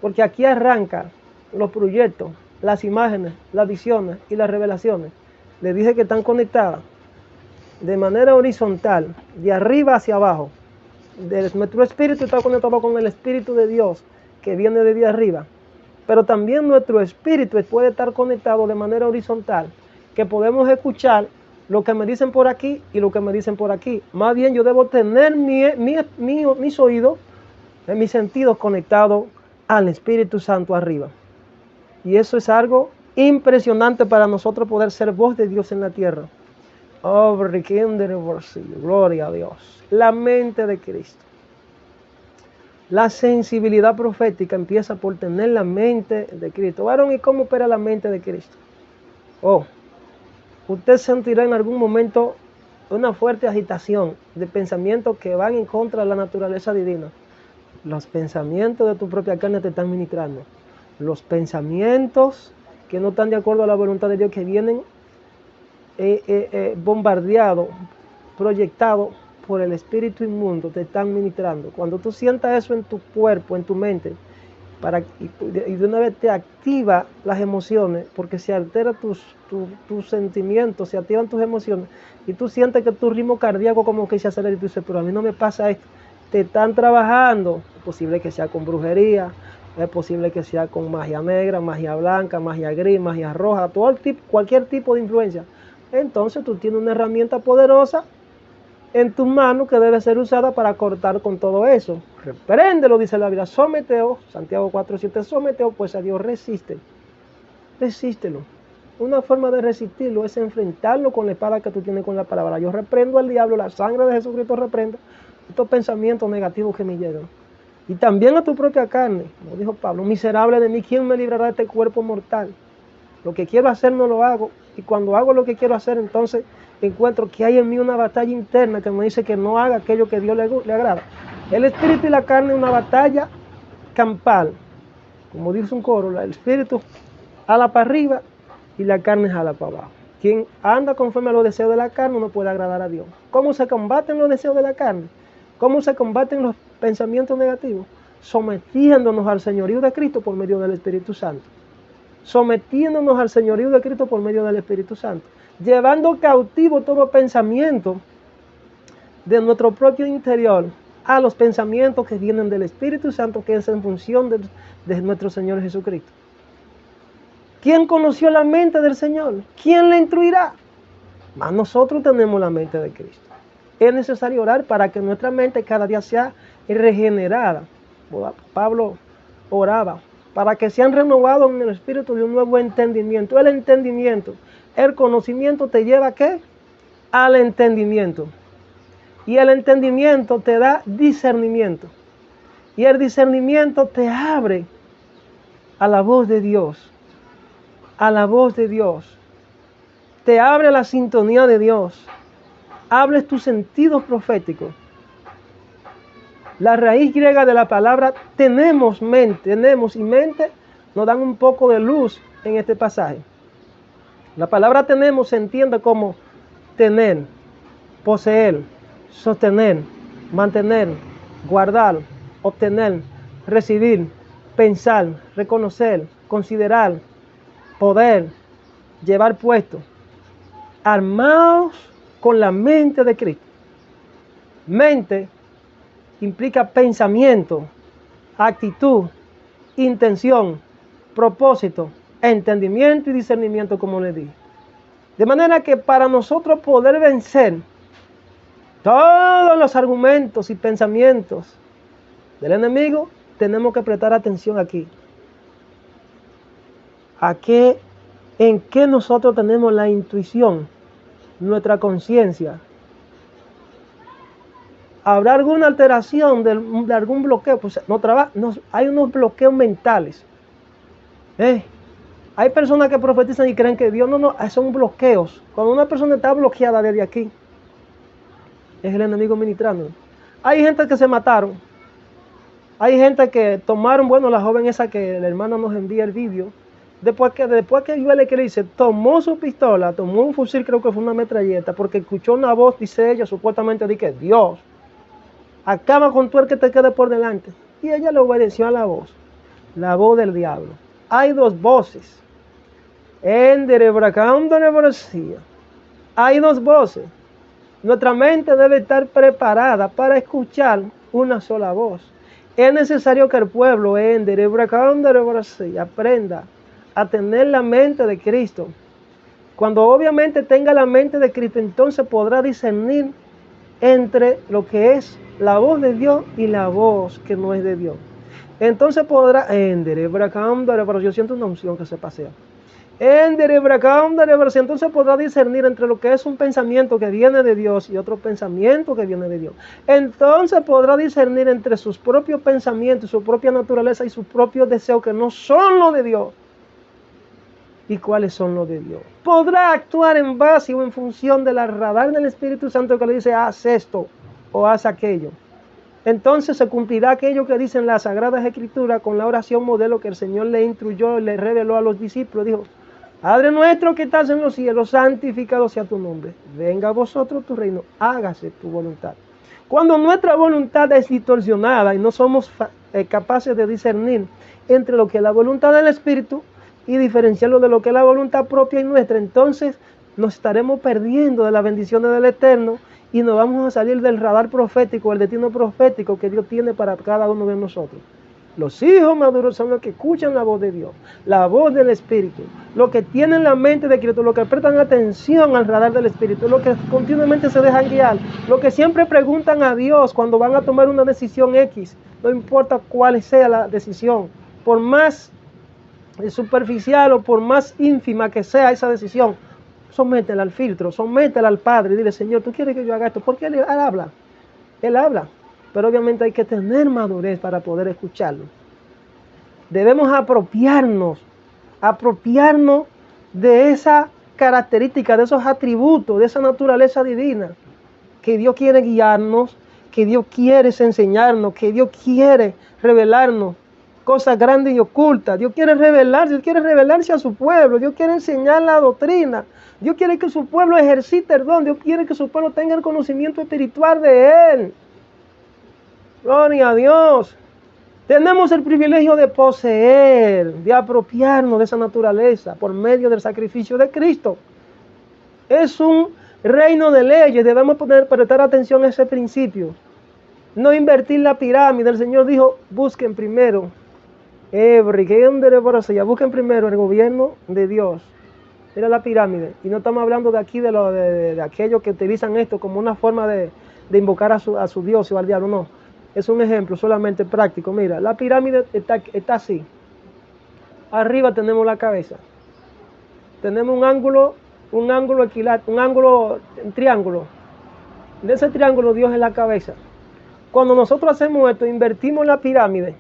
Porque aquí arrancan los proyectos, las imágenes, las visiones y las revelaciones le dije que están conectadas de manera horizontal, de arriba hacia abajo. Nuestro espíritu está conectado con el Espíritu de Dios que viene de arriba, pero también nuestro espíritu puede estar conectado de manera horizontal, que podemos escuchar lo que me dicen por aquí y lo que me dicen por aquí. Más bien yo debo tener mis oídos, mis sentidos conectados al Espíritu Santo arriba. Y eso es algo impresionante para nosotros poder ser voz de Dios en la tierra. Oh, gloria a Dios. La mente de Cristo. La sensibilidad profética empieza por tener la mente de Cristo. Varón, ¿y cómo opera la mente de Cristo? Oh, usted sentirá en algún momento una fuerte agitación de pensamientos que van en contra de la naturaleza divina. Los pensamientos de tu propia carne te están ministrando. Los pensamientos que no están de acuerdo a la voluntad de Dios, que vienen bombardeados, proyectados por el espíritu inmundo, te están ministrando. Cuando tú sientas eso en tu cuerpo, en tu mente, y de una vez te activa las emociones, porque se altera tus sentimientos, se activan tus emociones, y tú sientes que tu ritmo cardíaco como que se acelera, y tú dices, pero a mí no me pasa esto. Te están trabajando. Es posible que sea con brujería, es posible que sea con magia negra, magia blanca, magia gris, magia roja, cualquier tipo de influencia. Entonces tú tienes una herramienta poderosa en tus manos que debe ser usada para cortar con todo eso. Repréndelo, dice la Biblia. Someteo, Santiago 4:7, someteo pues a Dios, resiste. Resístelo. Una forma de resistirlo es enfrentarlo con la espada que tú tienes con la palabra. Yo reprendo al diablo, la sangre de Jesucristo reprenda estos pensamientos negativos que me llegan. Y también a tu propia carne, como dijo Pablo, miserable de mí, ¿quién me librará de este cuerpo mortal? Lo que quiero hacer no lo hago, y cuando hago lo que quiero hacer, entonces encuentro que hay en mí una batalla interna que me dice que no haga aquello que Dios le agrada. El espíritu y la carne es una batalla campal, como dice un coro, el espíritu jala para arriba y la carne jala para abajo. Quien anda conforme a los deseos de la carne no puede agradar a Dios. ¿Cómo se combaten los deseos de la carne? ¿Cómo se combaten los pensamientos negativos? Sometiéndonos al señorío de Cristo por medio del Espíritu Santo. Sometiéndonos al señorío de Cristo por medio del Espíritu Santo. Llevando cautivo todo pensamiento de nuestro propio interior a los pensamientos que vienen del Espíritu Santo, que es en función de nuestro Señor Jesucristo. ¿Quién conoció la mente del Señor? ¿Quién le instruirá? Mas nosotros tenemos la mente de Cristo. Es necesario orar para que nuestra mente cada día sea regenerada. Pablo oraba para que sean renovados en el espíritu de un nuevo entendimiento. El entendimiento, el conocimiento te lleva ¿a qué? Al entendimiento. Y el entendimiento te da discernimiento. Y el discernimiento te abre a la voz de Dios. A la voz de Dios. Te abre a la sintonía de Dios. Hables tus sentidos proféticos. La raíz griega de la palabra tenemos y mente nos dan un poco de luz en este pasaje. La palabra tenemos se entiende como tener, poseer, sostener, mantener, guardar, obtener, recibir, pensar, reconocer, considerar, poder, llevar puesto. Armados con la mente de Cristo. Mente implica pensamiento, actitud, intención, propósito, entendimiento y discernimiento, como les dije. De manera que para nosotros poder vencer todos los argumentos y pensamientos del enemigo, tenemos que prestar atención aquí. ¿En qué nosotros tenemos la intuición, nuestra conciencia? ¿Habrá alguna alteración de algún bloqueo? Pues hay unos bloqueos mentales. Hay personas que profetizan y creen que Dios no, son bloqueos. Cuando una persona está bloqueada desde aquí, es el enemigo ministrando. Hay gente que se mataron. Hay gente que tomaron, la joven esa que la hermana nos envía el vídeo, después que yo le dice, tomó su pistola, tomó un fusil, creo que fue una metralleta, porque escuchó una voz, dice ella, supuestamente dice, Dios, acaba con todo el que te quede por delante. Y ella le obedeció a la voz del diablo. Hay dos voces. Hay dos voces. Nuestra mente debe estar preparada para escuchar una sola voz. Es necesario que el pueblo aprenda a tener la mente de Cristo. Cuando obviamente tenga la mente de Cristo, entonces podrá discernir entre lo que es la voz de Dios y la voz que no es de Dios. Entonces podrá, pero yo siento una unción que se pasea. Entonces podrá discernir entre lo que es un pensamiento que viene de Dios y otro pensamiento que viene de Dios. Entonces podrá discernir entre sus propios pensamientos, su propia naturaleza y sus propios deseos que no son los de Dios. ¿Y cuáles son los de Dios? Podrá actuar en base o en función de la radar del Espíritu Santo que le dice haz esto o haz aquello. Entonces se cumplirá aquello que dicen las Sagradas Escrituras con la oración modelo que el Señor le instruyó y le reveló a los discípulos. Dijo, Padre nuestro que estás en los cielos, santificado sea tu nombre. Venga a vosotros tu reino, hágase tu voluntad. Cuando nuestra voluntad es distorsionada y no somos capaces de discernir entre lo que es la voluntad del Espíritu y diferenciarlo de lo que es la voluntad propia y nuestra, entonces nos estaremos perdiendo de las bendiciones del Eterno y nos vamos a salir del radar profético, el destino profético que Dios tiene para cada uno de nosotros. Los hijos maduros son los que escuchan la voz de Dios, la voz del Espíritu, los que tienen la mente de Cristo, los que prestan atención al radar del Espíritu, los que continuamente se dejan guiar, los que siempre preguntan a Dios cuando van a tomar una decisión X, no importa cuál sea la decisión, por más superficial o por más ínfima que sea esa decisión, sométela al filtro, sométela al Padre y dile, Señor, ¿tú quieres que yo haga esto? Porque Él habla, pero obviamente hay que tener madurez para poder escucharlo. Debemos apropiarnos de esa característica, de esos atributos, de esa naturaleza divina, que Dios quiere guiarnos, que Dios quiere enseñarnos, que Dios quiere revelarnos cosas grandes y ocultas. Dios quiere revelarse a su pueblo, Dios quiere enseñar la doctrina, Dios quiere que su pueblo ejercite el don, Dios quiere que su pueblo tenga el conocimiento espiritual de Él. Gloria a Dios. Tenemos el privilegio de poseer, de apropiarnos de esa naturaleza por medio del sacrificio de Cristo. Es un reino de leyes, debemos prestar atención a ese principio. No invertir la pirámide. El Señor dijo, busquen primero, busquen primero el gobierno de Dios. Era la pirámide. Y no estamos hablando de aquí de aquellos que utilizan esto como una forma de invocar a su Dios o al diablo, no. Es un ejemplo solamente práctico. Mira, la pirámide está así. Arriba tenemos la cabeza. Tenemos un ángulo equilátero, un triángulo. De ese triángulo Dios es la cabeza. Cuando nosotros hacemos esto, invertimos la pirámide,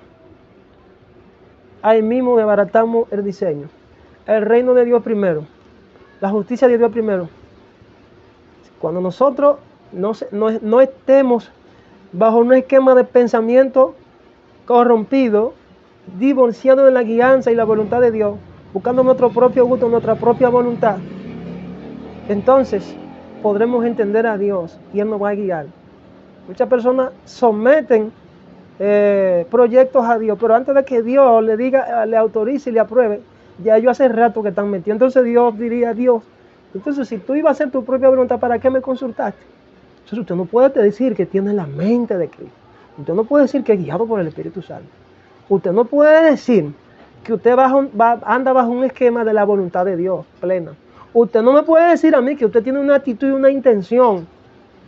ahí mismo desbaratamos el diseño. El reino de Dios primero. La justicia de Dios primero. Cuando nosotros no estemos bajo un esquema de pensamiento corrompido, divorciado de la guianza y la voluntad de Dios, buscando nuestro propio gusto, nuestra propia voluntad, entonces podremos entender a Dios y Él nos va a guiar. Muchas personas someten proyectos a Dios, pero antes de que Dios le diga, le autorice y le apruebe, ya ellos hace rato que están metidos. Entonces Dios diría, Dios, entonces si tú ibas a hacer tu propia voluntad, ¿para qué me consultaste? Entonces usted no puede decir que tiene la mente de Cristo. Usted no puede decir que es guiado por el Espíritu Santo. Usted no puede decir que usted anda bajo un esquema de la voluntad de Dios plena. Usted no me puede decir a mí que usted tiene una actitud y una intención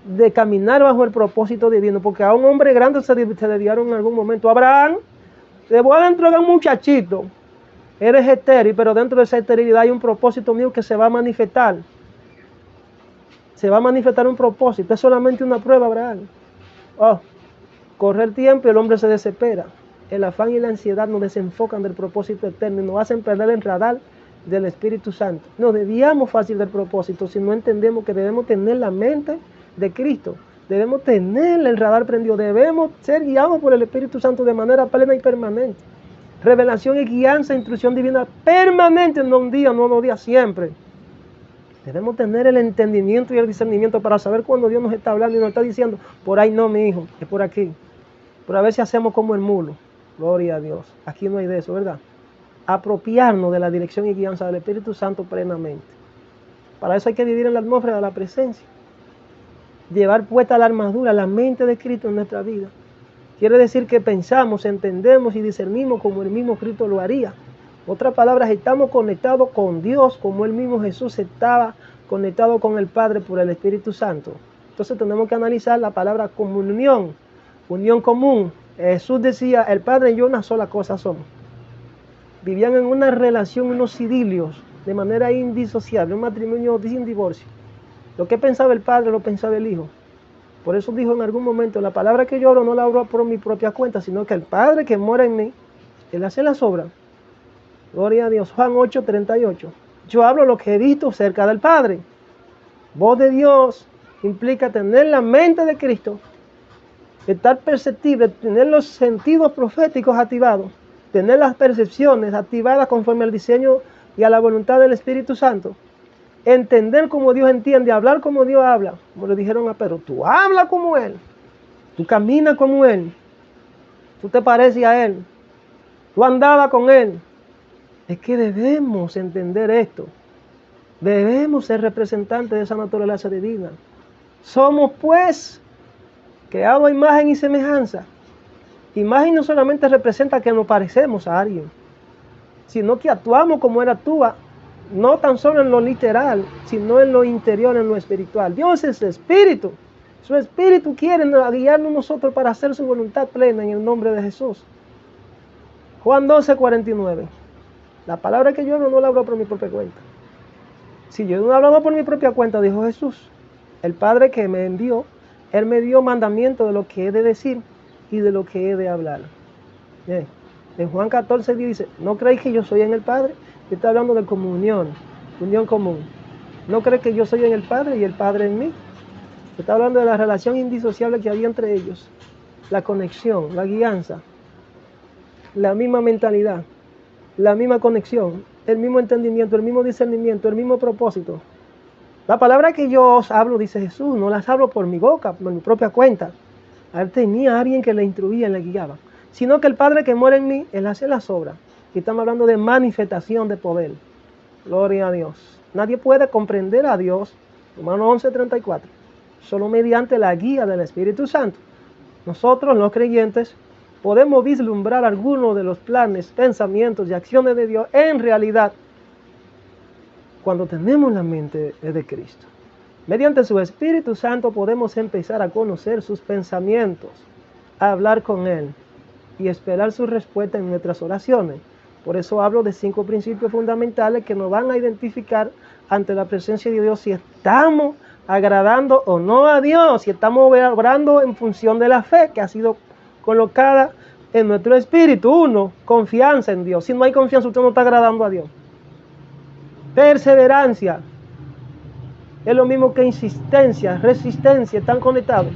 de caminar bajo el propósito divino, porque a un hombre grande se desviaron en algún momento. Abraham, te voy a entregar un muchachito, eres estéril, pero dentro de esa esterilidad hay un propósito mío que se va a manifestar. Se va a manifestar un propósito, es solamente una prueba, Abraham. Corre el tiempo y el hombre se desespera. El afán y la ansiedad nos desenfocan del propósito eterno y nos hacen perder el radar del Espíritu Santo. Nos desviamos fácil del propósito si no entendemos que debemos tener la mente de Cristo. Debemos tener el radar prendido. Debemos ser guiados por el Espíritu Santo de manera plena y permanente. Revelación y guianza, instrucción divina permanente, no un día, no 2 días, siempre. Debemos tener el entendimiento y el discernimiento para saber cuando Dios nos está hablando y nos está diciendo, por ahí no, mi hijo, es por aquí. Pero a veces hacemos como el mulo. Gloria a Dios. Aquí no hay de eso, ¿verdad? Apropiarnos de la dirección y guianza del Espíritu Santo plenamente. Para eso hay que vivir en la atmósfera de la presencia. Llevar puesta la armadura, la mente de Cristo en nuestra vida. Quiere decir que pensamos, entendemos y discernimos como el mismo Cristo lo haría. En otras palabras, estamos conectados con Dios como el mismo Jesús estaba conectado con el Padre por el Espíritu Santo. Entonces tenemos que analizar la palabra comunión, unión común. Jesús decía, el Padre y yo una sola cosa somos. Vivían en una relación, unos idilios, de manera indisociable, un matrimonio sin divorcio. Lo que pensaba el Padre lo pensaba el Hijo. Por eso dijo en algún momento, la palabra que yo hablo no la hablo por mi propia cuenta, sino que el Padre que mora en mí, Él hace las obras. Gloria a Dios. Juan 8:38. Yo hablo lo que he visto cerca del Padre. Voz de Dios implica tener la mente de Cristo, estar perceptible, tener los sentidos proféticos activados, tener las percepciones activadas conforme al diseño y a la voluntad del Espíritu Santo. Entender como Dios entiende, hablar como Dios habla. Como le dijeron a Pedro, tú hablas como Él, tú caminas como Él, tú te pareces a Él, tú andabas con Él. Es que debemos entender esto. Debemos ser representantes de esa naturaleza divina. Somos pues creados a imagen y semejanza. Imagen no solamente representa que nos parecemos a alguien, sino que actuamos como Él actúa. No tan solo en lo literal, sino en lo interior, en lo espiritual. Dios es espíritu. Su espíritu quiere guiarnos nosotros para hacer su voluntad plena en el nombre de Jesús. Juan 12:49. La palabra que yo no la hablo por mi propia cuenta. Si yo no he hablado por mi propia cuenta, dijo Jesús, el Padre que me envió, Él me dio mandamiento de lo que he de decir y de lo que he de hablar. Bien. En Juan 14 dice, ¿no creéis que yo soy en el Padre? Está hablando de comunión, unión común. ¿No crees que yo soy en el Padre y el Padre en mí? Está hablando de la relación indisociable que había entre ellos, la conexión, la guianza, la misma mentalidad, la misma conexión, el mismo entendimiento, el mismo discernimiento, el mismo propósito. La palabra que yo os hablo, dice Jesús, no las hablo por mi boca, por mi propia cuenta. Él tenía a alguien que le instruía y le guiaba, sino que el Padre que mora en mí, Él hace las obras. Y estamos hablando de manifestación de poder. Gloria a Dios. Nadie puede comprender a Dios, Romanos 11:34, solo mediante la guía del Espíritu Santo. Nosotros, los creyentes, podemos vislumbrar algunos de los planes, pensamientos y acciones de Dios en realidad cuando tenemos la mente de Cristo. Mediante su Espíritu Santo podemos empezar a conocer sus pensamientos, a hablar con Él y esperar su respuesta en nuestras oraciones. Por eso hablo de 5 principios fundamentales que nos van a identificar ante la presencia de Dios si estamos agradando o no a Dios, si estamos obrando en función de la fe que ha sido colocada en nuestro espíritu. 1, confianza en Dios. Si no hay confianza, usted no está agradando a Dios. Perseverancia. Es lo mismo que insistencia, resistencia, están conectados.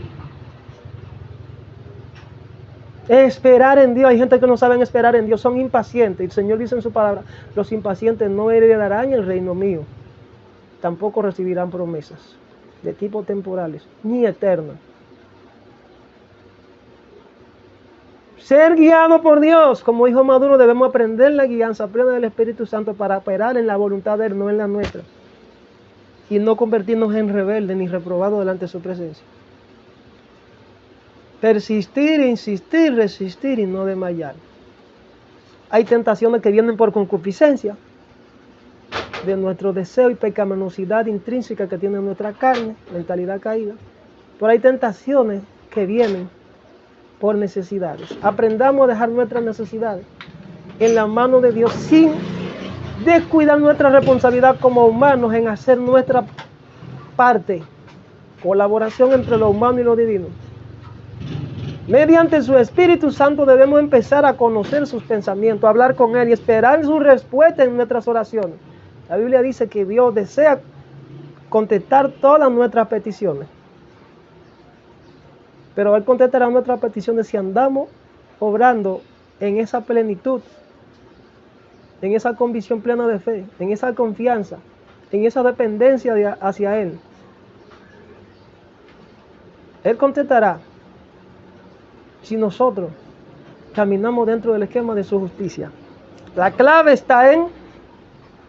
Esperar en Dios. Hay gente que no sabe esperar en Dios, son impacientes. El Señor dice en su palabra, los impacientes no heredarán el reino mío. Tampoco recibirán promesas de tipo temporales, ni eternas. Ser guiado por Dios. Como hijo maduro debemos aprender la guianza plena del Espíritu Santo para operar en la voluntad de Él, no en la nuestra. Y no convertirnos en rebeldes ni reprobados delante de su presencia. Persistir, insistir, resistir y no desmayar. Hay tentaciones que vienen por concupiscencia de nuestro deseo y pecaminosidad intrínseca que tiene nuestra carne, mentalidad caída. Pero hay tentaciones que vienen por necesidades. Aprendamos a dejar nuestras necesidades en la mano de Dios sin descuidar nuestra responsabilidad como humanos en hacer nuestra parte. Colaboración entre lo humano y lo divino. Mediante su Espíritu Santo debemos empezar a conocer sus pensamientos, a hablar con Él y esperar su respuesta en nuestras oraciones. La Biblia dice que Dios desea contestar todas nuestras peticiones. Pero Él contestará nuestras peticiones si andamos obrando en esa plenitud, en esa convicción plena de fe, en esa confianza, en esa dependencia hacia Él. Él contestará si nosotros caminamos dentro del esquema de su justicia. La clave está en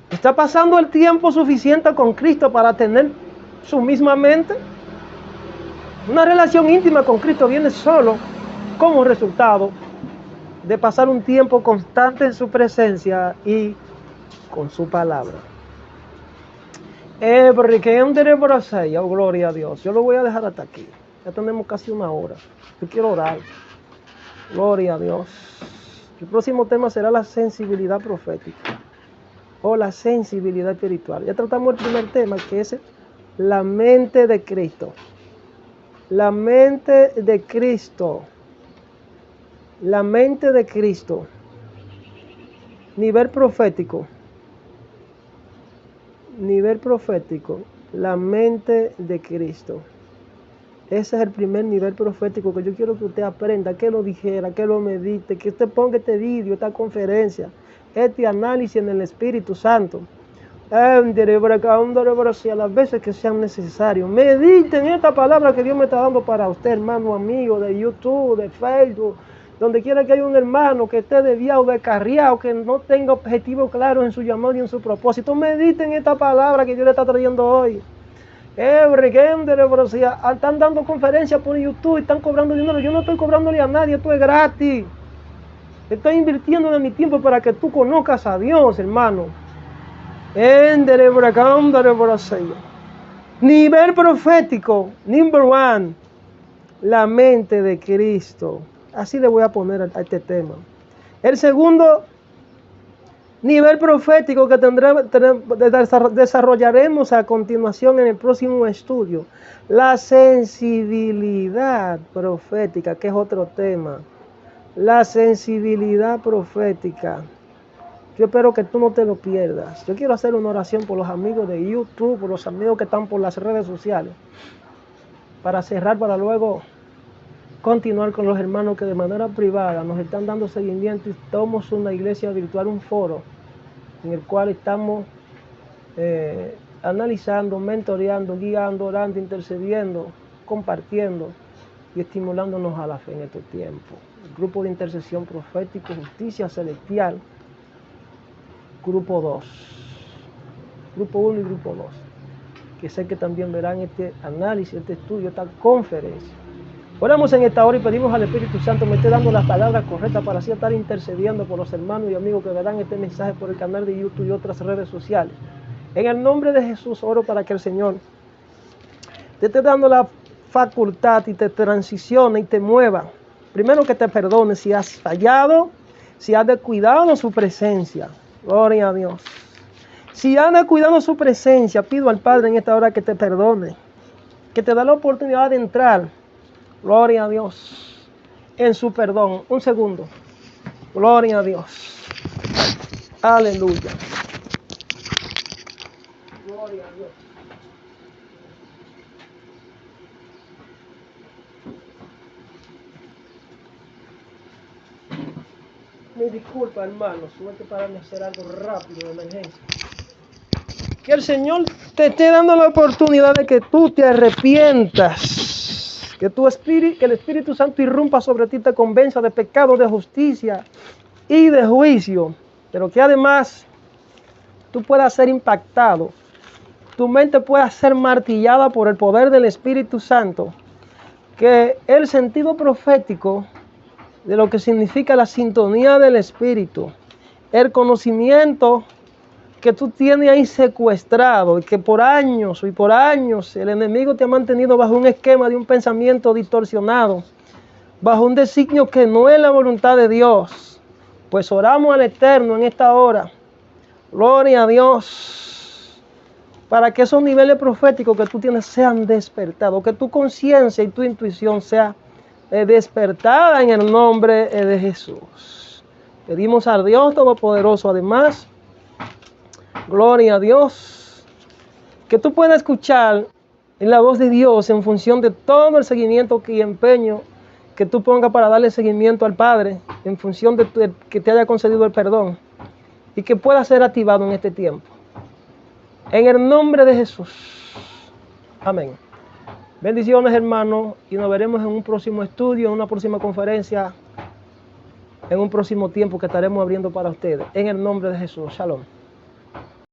¿Está pasando el tiempo suficiente con Cristo para tener su misma mente? Una relación íntima con Cristo viene solo como resultado de pasar un tiempo constante en su presencia y con su palabra. Oh, gloria a Dios. Yo lo voy a dejar hasta aquí. Ya tenemos casi una hora. Yo quiero orar. Gloria a Dios. El próximo tema será la sensibilidad profética o la sensibilidad espiritual. Ya tratamos el primer tema, que es la mente de Cristo. La mente de Cristo. La mente de Cristo. Nivel profético. Nivel profético. La mente de Cristo. Ese es el primer nivel profético que yo quiero que usted aprenda, que lo dijera, que lo medite, que usted ponga este vídeo, esta conferencia, este análisis en el Espíritu Santo. A las veces que sean necesarios. Mediten esta palabra que Dios me está dando para usted, hermano, amigo de YouTube, de Facebook, donde quiera que haya un hermano que esté desviado, descarriado, que no tenga objetivos claros en su llamado y en su propósito. Mediten esta palabra que Dios le está trayendo hoy. Están dando conferencias por YouTube y están cobrando dinero. Yo no estoy cobrándole a nadie, esto es gratis. Estoy invirtiendo de mi tiempo para que tú conozcas a Dios, hermano. Nivel profético, number one, la mente de Cristo. Así le voy a poner a este tema. El segundo nivel profético que desarrollaremos a continuación en el próximo estudio, la sensibilidad profética, que es otro tema. La sensibilidad profética. Yo espero que tú no te lo pierdas. Yo quiero hacer una oración por los amigos de YouTube, por los amigos que están por las redes sociales, para cerrar, para luego continuar con los hermanos que de manera privada nos están dando seguimiento, y somos una iglesia virtual, un foro en el cual estamos analizando, mentoreando, guiando, orando, intercediendo, compartiendo y estimulándonos a la fe en estos tiempos. El grupo de intercesión profético, justicia celestial, grupo 2, grupo 1 y grupo 2, que sé que también verán este análisis, este estudio, esta conferencia. Oramos en esta hora y pedimos al Espíritu Santo me esté dando las palabras correctas para así estar intercediendo por los hermanos y amigos que verán este mensaje por el canal de YouTube y otras redes sociales. En el nombre de Jesús oro para que el Señor te esté dando la facultad y te transicione y te mueva. Primero, que te perdone si has fallado, si has descuidado su presencia. Gloria a Dios. Si has descuidado su presencia, pido al Padre en esta hora que te perdone, que te da la oportunidad de entrar. Gloria a Dios en su perdón. Un segundo. Gloria a Dios. Aleluya. Gloria a Dios. Me disculpa, hermanos, tuve que pararme a hacer algo rápido de emergencia. Que el Señor te esté dando la oportunidad de que tú te arrepientas, que el Espíritu Santo irrumpa sobre ti, te convenza de pecado, de justicia y de juicio, pero que además tú puedas ser impactado, tu mente pueda ser martillada por el poder del Espíritu Santo, que el sentido profético de lo que significa la sintonía del Espíritu, el conocimiento que tú tienes ahí secuestrado y que por años el enemigo te ha mantenido bajo un esquema de un pensamiento distorsionado, bajo un designio que no es la voluntad de Dios. Pues oramos al Eterno en esta hora, gloria a Dios, para que esos niveles proféticos que tú tienes sean despertados, que tu conciencia y tu intuición sea despertada en el nombre de Jesús. Pedimos a Dios Todopoderoso, además, gloria a Dios, que tú puedas escuchar en la voz de Dios en función de todo el seguimiento y empeño que tú pongas para darle seguimiento al Padre, en función de que te haya concedido el perdón y que pueda ser activado en este tiempo. En el nombre de Jesús. Amén. Bendiciones, hermanos, y nos veremos en un próximo estudio, en una próxima conferencia, en un próximo tiempo que estaremos abriendo para ustedes. En el nombre de Jesús. Shalom.